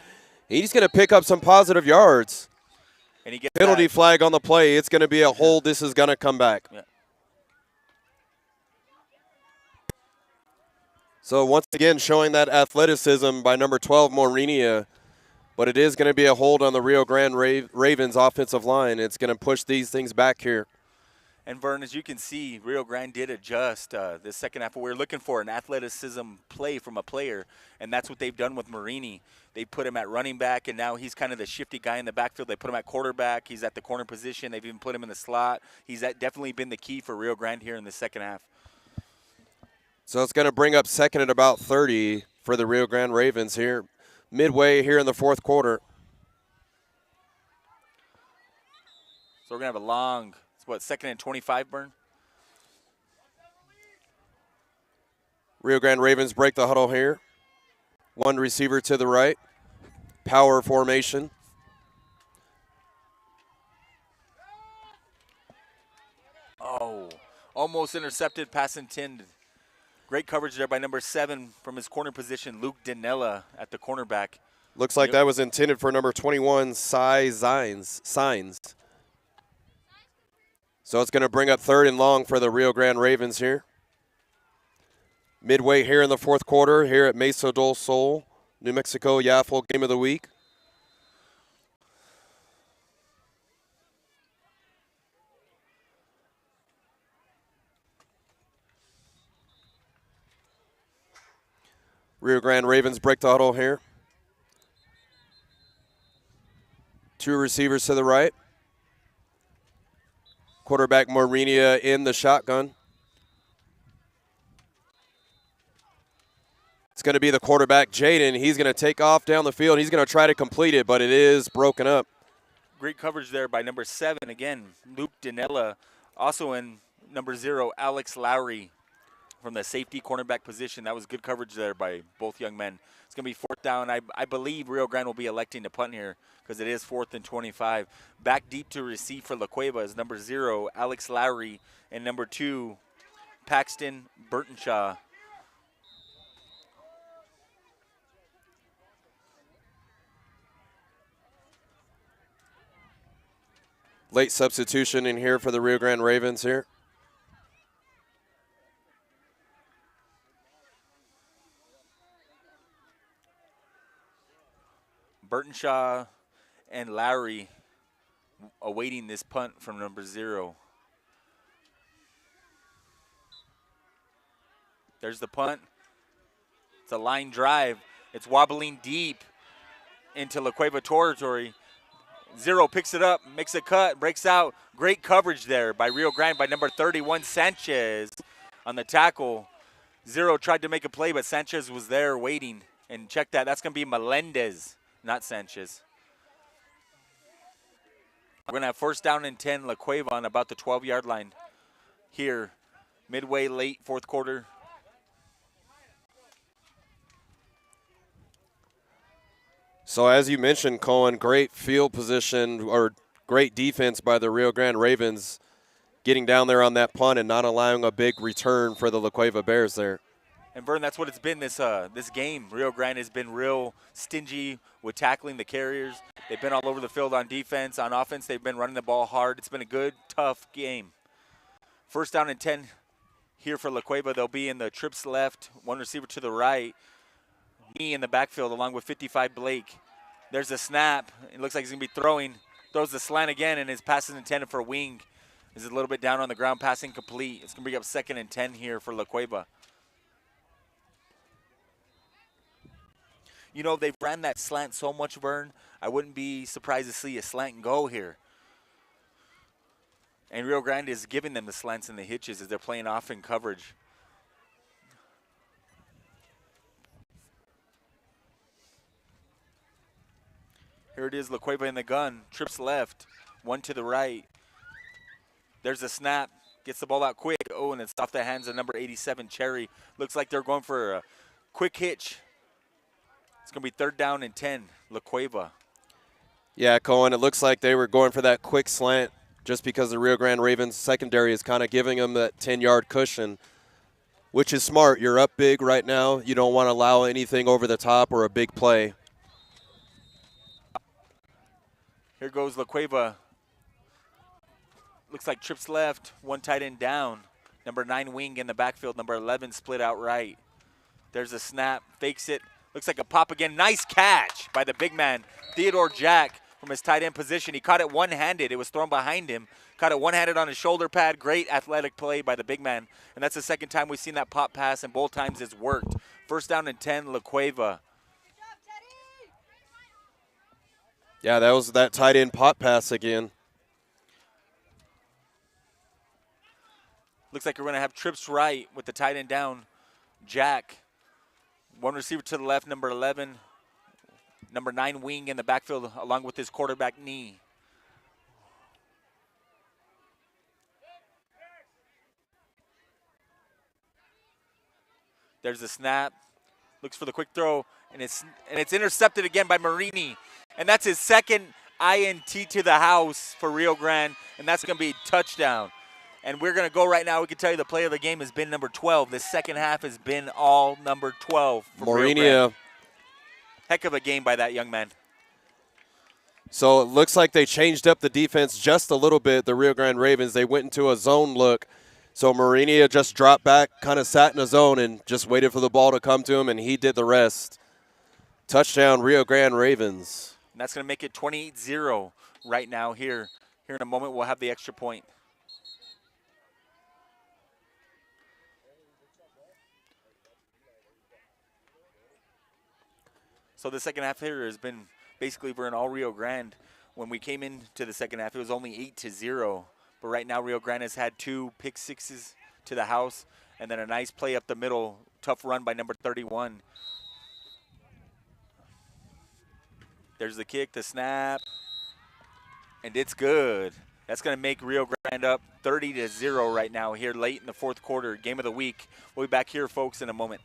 He's going to pick up some positive yards. And he gets Penalty that. flag on the play. It's going to be a hold. This is going to come back. Yeah. So once again, showing that athleticism by number 12, Morinia. But it is going to be a hold on the Rio Grande Ravens offensive line. It's going to push these things back here. And Vern, as you can see, Rio Grande did adjust this second half. We were looking for an athleticism play from a player, and that's what they've done with Marini. They put him at running back, and now he's kind of the shifty guy in the backfield. They put him at quarterback. He's at the corner position. They've even put him in the slot. He's definitely been the key for Rio Grande here in the second half. So it's going to bring up second at about 30 for the Rio Grande Ravens here, midway here in the fourth quarter. So we're going to have a long, second and 25, Burn? Rio Grande Ravens break the huddle here. One receiver to the right. Power formation. Oh, almost intercepted, pass intended. Great coverage there by number 7 from his corner position, Luke Danella at the cornerback. Looks like that was intended for number 21, Cy Signs. So it's going to bring up third and long for the Rio Grande Ravens here. Midway here in the fourth quarter here at Mesa del Sol, New Mexico, Yaffle Game of the Week. Rio Grande Ravens break the huddle here. Two receivers to the right. Quarterback Morinia in the shotgun. It's going to be the quarterback, Jaden. He's going to take off down the field. He's going to try to complete it, but it is broken up. Great coverage there by number 7, again, Luke Danella. Also in number 0, Alex Lowry from the safety cornerback position. That was good coverage there by both young men. It's going to be fourth down. I believe Rio Grande will be electing to punt here because it is 4th and 25. Back deep to receive for La Cueva is number 0, Alex Lowry, and number 2, Paxton Burtonshaw. Late substitution in here for the Rio Grande Ravens here. Burtonshaw and Lowry awaiting this punt from number 0. There's the punt. It's a line drive. It's wobbling deep into La Cueva territory. 0 picks it up, makes a cut, breaks out. Great coverage there by Rio Grande by number 31, Sanchez, on the tackle. 0 tried to make a play, but Sanchez was there waiting. And check that. That's going to be Melendez, not Sanchez. We're going to have first down and 10, La Cueva on about the 12-yard line here, midway late fourth quarter. So as you mentioned, Cohen, great field position or great defense by the Rio Grande Ravens getting down there on that punt and not allowing a big return for the La Cueva Bears there. And, Vern, that's what it's been this game. Rio Grande has been real stingy with tackling the carriers. They've been all over the field on defense. On offense, they've been running the ball hard. It's been a good, tough game. First down and 10 here for La Cueva. They'll be in the trips left, one receiver to the right. Me in the backfield along with 55 Blake. There's a snap. It looks like he's going to be throwing. Throws the slant again, and his pass is intended for a wing. Is a little bit down on the ground, passing complete. It's going to bring up second and 10 here for La Cueva. You know, they've ran that slant so much, Vern, I wouldn't be surprised to see a slant go here. And Rio Grande is giving them the slants and the hitches as they're playing off in coverage. Here it is, La Cueva in the gun, trips left, one to the right. There's a snap, gets the ball out quick. Oh, and it's off the hands of number 87, Cherry. Looks like they're going for a quick hitch. It's going to be third down and 10, La Cueva. Yeah, Cohen, it looks like they were going for that quick slant just because the Rio Grande Ravens secondary is kind of giving them that 10-yard cushion, which is smart. You're up big right now. You don't want to allow anything over the top or a big play. Here goes La Cueva. Looks like trips left, one tight end down. Number 9 wing in the backfield, number 11 split out right. There's a snap, fakes it. Looks like a pop again. Nice catch by the big man, Theodore Jack, from his tight end position. He caught it one-handed. It was thrown behind him. Caught it one-handed on his shoulder pad. Great athletic play by the big man. And that's the second time we've seen that pop pass, and both times it's worked. First down and 10, La Cueva. Yeah, that was that tight end pop pass again. Looks like we're going to have trips right with the tight end down. Jack. One receiver to the left, number 11. Number 9 wing in the backfield along with his quarterback knee. There's the snap. Looks for the quick throw, and it's intercepted again by Marini. And that's his second INT to the house for Rio Grande, and that's going to be touchdown. And we're going to go right now. We can tell you the play of the game has been number 12. The second half has been all number 12 for Marini. Rio Grande. Heck of a game by that young man. So it looks like they changed up the defense just a little bit, the Rio Grande Ravens. They went into a zone look. So Marini just dropped back, kind of sat in a zone and just waited for the ball to come to him, and he did the rest. Touchdown, Rio Grande Ravens. And that's going to make it 28-0 right now here. Here in a moment, we'll have the extra point. So the second half here has been basically we're in all Rio Grande. When we came into the second half, it was only 8-0. But right now, Rio Grande has had 2 pick sixes to the house, and then a nice play up the middle, tough run by number 31. There's the kick, the snap, and it's good. That's going to make Rio Grande up 30-0 right now here late in the fourth quarter. Game of the week. We'll be back here, folks, in a moment.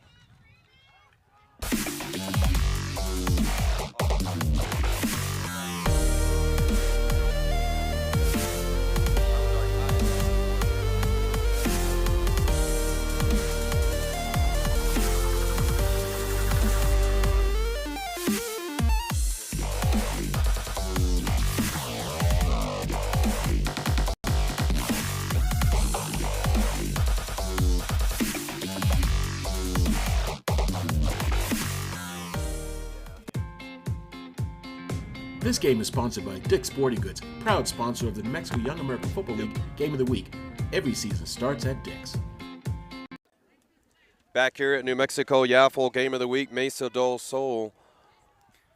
This game is sponsored by Dick's Sporting Goods, proud sponsor of the New Mexico Young American Football League Game of the Week. Every season starts at Dick's. Back here at New Mexico, Yaffle Game of the Week, Mesa del Sol.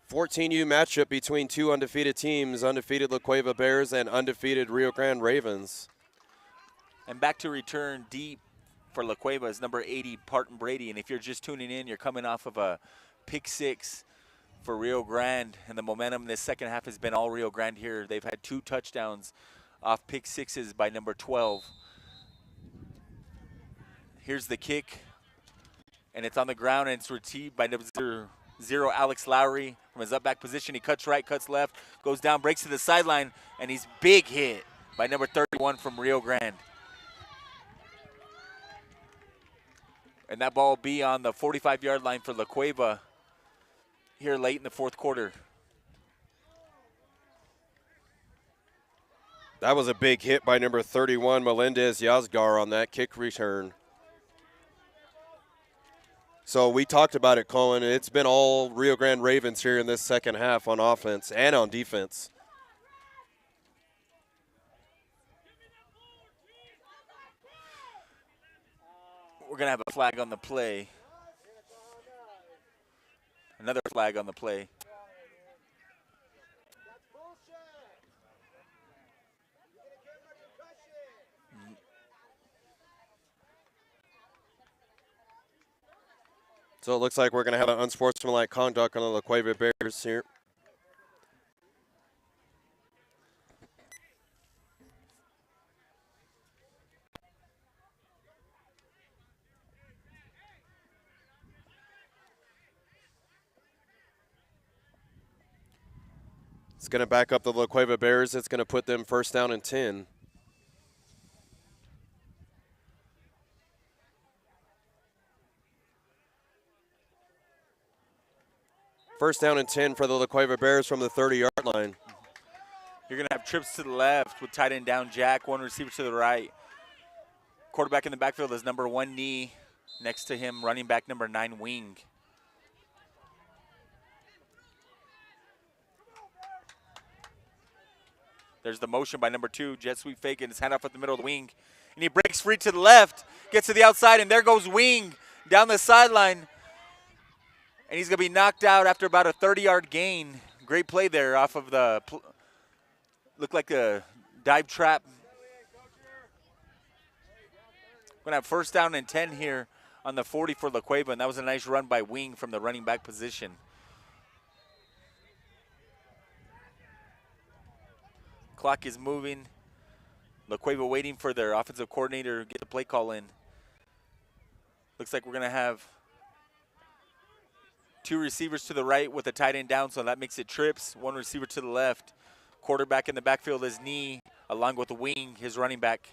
14U matchup between two undefeated teams, undefeated La Cueva Bears and undefeated Rio Grande Ravens. And back to return deep for La Cueva is number 80, Parton Brady. And if you're just tuning in, you're coming off of a pick 6 for Rio Grande, and the momentum this second half has been all Rio Grande here. They've had 2 touchdowns off pick 6s by number 12. Here's the kick, and it's on the ground, and it's retrieved by number 0, Alex Lowry. From his up back position, he cuts right, cuts left, goes down, breaks to the sideline, and he's big hit by number 31 from Rio Grande. And that ball will be on the 45-yard line for La Cueva here late in the fourth quarter. That was a big hit by number 31, Melendez Yazgar, on that kick return. So we talked about it, Cohen. It's been all Rio Grande Ravens here in this second half on offense and on defense. We're going to have a flag on the play. Another flag on the play. So it looks like we're going to have an unsportsmanlike conduct on the La Cueva Bears here. It's going to back up the La Cueva Bears. It's going to put them first down and 10. First down and 10 for the La Cueva Bears from the 30-yard line. You're going to have trips to the left with tight end down Jack, one receiver to the right. Quarterback in the backfield is number 1 knee. Next to him, running back number 9 wing. There's the motion by number 2, jet sweep fake, and his handoff at the middle of the wing. And he breaks free to the left, gets to the outside, and there goes Wing down the sideline. And he's going to be knocked out after about a 30-yard gain. Great play there off of the, looked like a dive trap. Going to have first down and 10 here on the 40 for La Cueva, and that was a nice run by Wing from the running back position. Clock is moving. La Cueva waiting for their offensive coordinator to get the play call in. Looks like we're going to have 2 receivers to the right with a tight end down, so that makes it trips. 1 receiver to the left. Quarterback in the backfield is Knee, along with the Wing, his running back.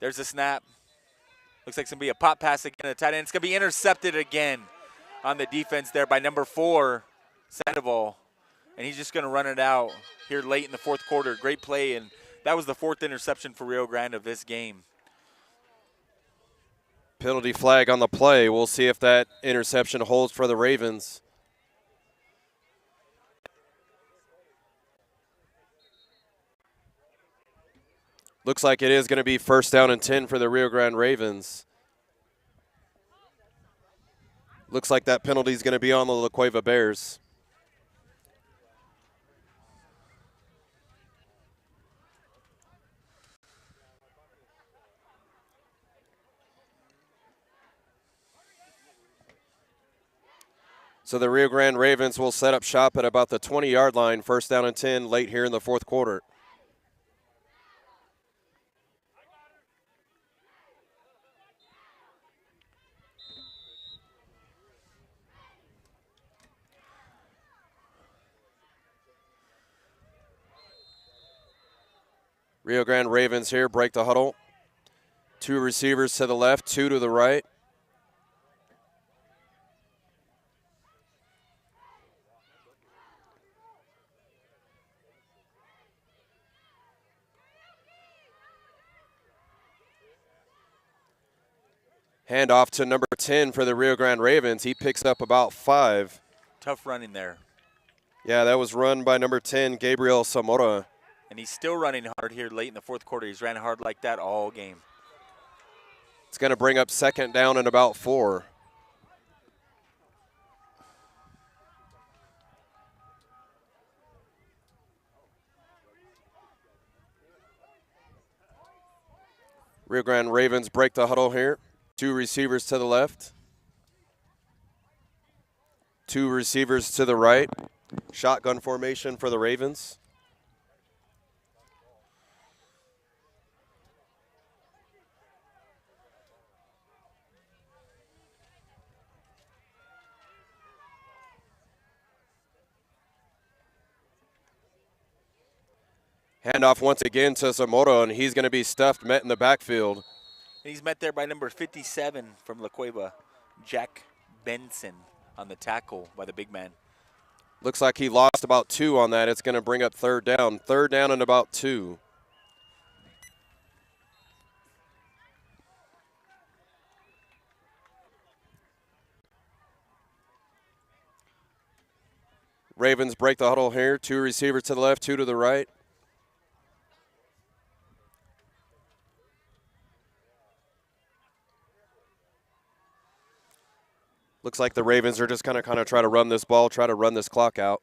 There's a snap. Looks like it's going to be a pop pass again. The tight end. It's going to be intercepted again on the defense there by number 4, Sandoval. And he's just going to run it out here late in the 4th quarter. Great play, and that was the 4th interception for Rio Grande of this game. Penalty flag on the play. We'll see if that interception holds for the Ravens. Looks like it is going to be first down and 10 for the Rio Grande Ravens. Looks like that penalty is going to be on the La Cueva Bears. So the Rio Grande Ravens will set up shop at about the 20-yard line, first down and 10 late here in the 4th quarter. Rio Grande Ravens here break the huddle. 2 receivers to the left, 2 to the right. Handoff to number 10 for the Rio Grande Ravens. He picks up about 5. Tough running there. Yeah, that was run by number 10, Gabriel Zamora. And he's still running hard here late in the 4th quarter. He's ran hard like that all game. It's going to bring up second down and about 4. Rio Grande Ravens break the huddle here. 2 receivers to the left. 2 receivers to the right. Shotgun formation for the Ravens. Handoff once again to Zamora, and he's going to be stuffed, met in the backfield. And he's met there by number 57 from La Cueva, Jack Benson, on the tackle by the big man. Looks like he lost about 2 on that. It's going to bring up third down. Third down and about 2. Ravens break the huddle here. 2 receivers to the left, 2 to the right. Looks like the Ravens are just going to kind of try to run this ball, try to run this clock out.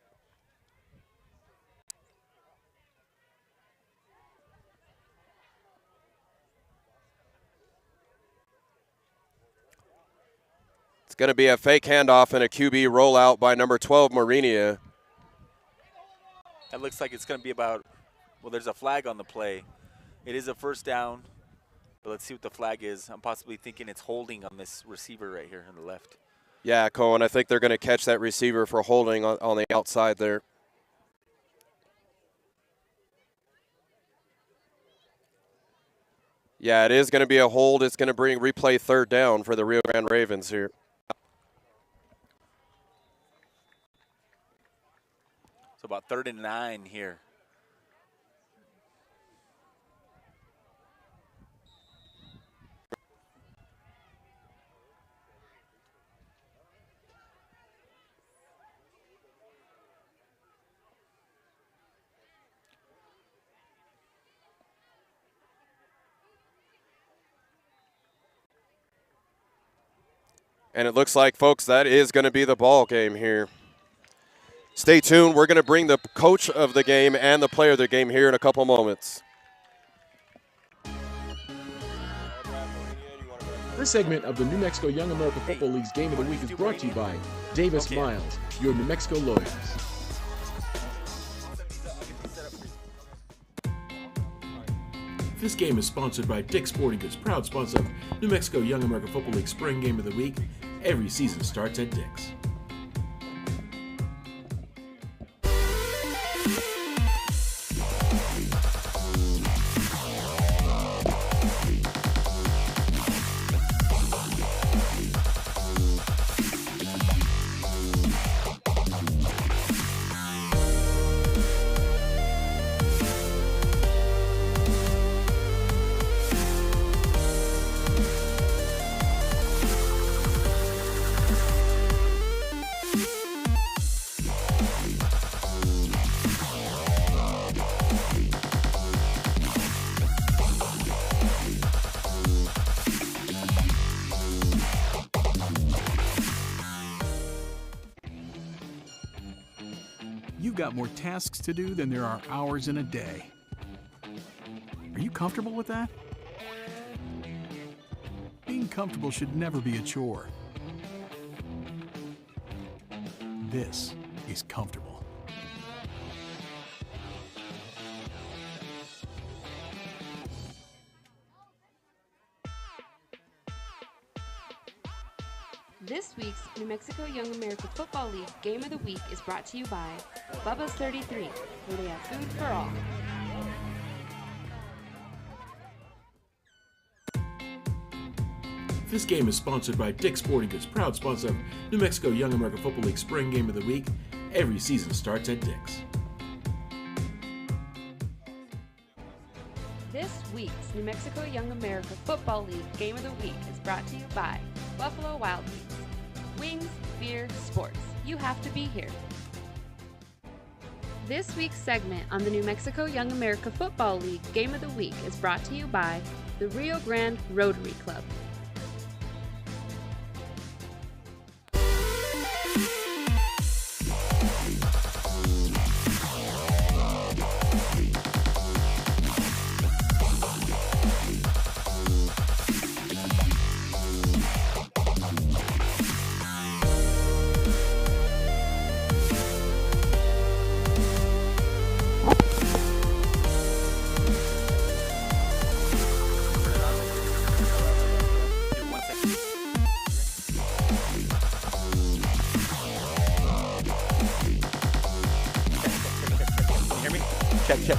It's going to be a fake handoff and a QB rollout by number 12, Marinia. That looks like it's going to be about, well, there's a flag on the play. It is a first down, but let's see what the flag is. I'm possibly thinking it's holding on this receiver right here on the left. Yeah, Cohen, I think they're going to catch that receiver for holding on the outside there. Yeah, it is going to be a hold. It's going to bring replay third down for the Rio Grande Ravens here. So about 3rd and 9 here And it looks like, folks, that is going to be the ball game here. Stay tuned. We're going to bring the coach of the game and the player of the game here in a couple moments. This segment of the New Mexico Young America Football League's Game of the Week is brought to you by Davis Miles, your New Mexico lawyers. This game is sponsored by Dick's Sporting Goods, proud sponsor of New Mexico Young America Football League Spring Game of the Week. Every season starts at Dick's. You've got more tasks to do than there are hours in a day. Are you comfortable with that? Being comfortable should never be a chore. This is comfortable. This week's New Mexico Young America Football League Game of the Week is brought to you by Bubba's 33, where they have food for all. This game is sponsored by Dick's Sporting Goods, proud sponsor of New Mexico Young America Football League Spring Game of the Week. Every season starts at Dick's. This week's New Mexico Young America Football League Game of the Week is brought to you by Buffalo Wild Wings. Wings, beer, sports. You have to be here. This week's segment on the New Mexico Young America Football League Game of the Week is brought to you by the Rio Grande Rotary Club. Check, check.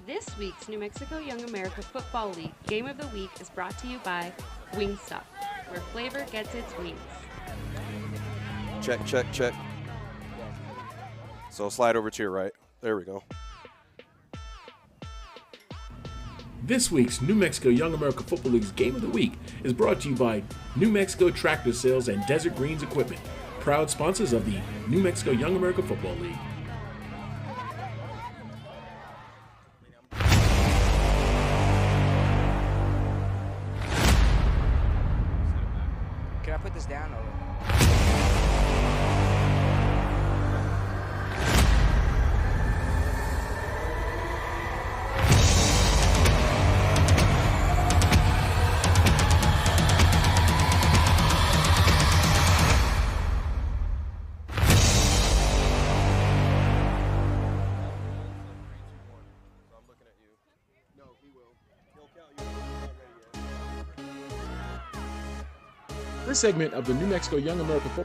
This week's New Mexico Young America Football League Game of the Week is brought to you by Wingstop, where flavor gets its wings. Check, check, check. So slide over to your right. There we go. This week's New Mexico Young America Football League's Game of the Week is brought to you by New Mexico Tractor Sales and Desert Greens Equipment, proud sponsors of the New Mexico Young America Football League. Can I put this down or? This segment of the New Mexico Young America Football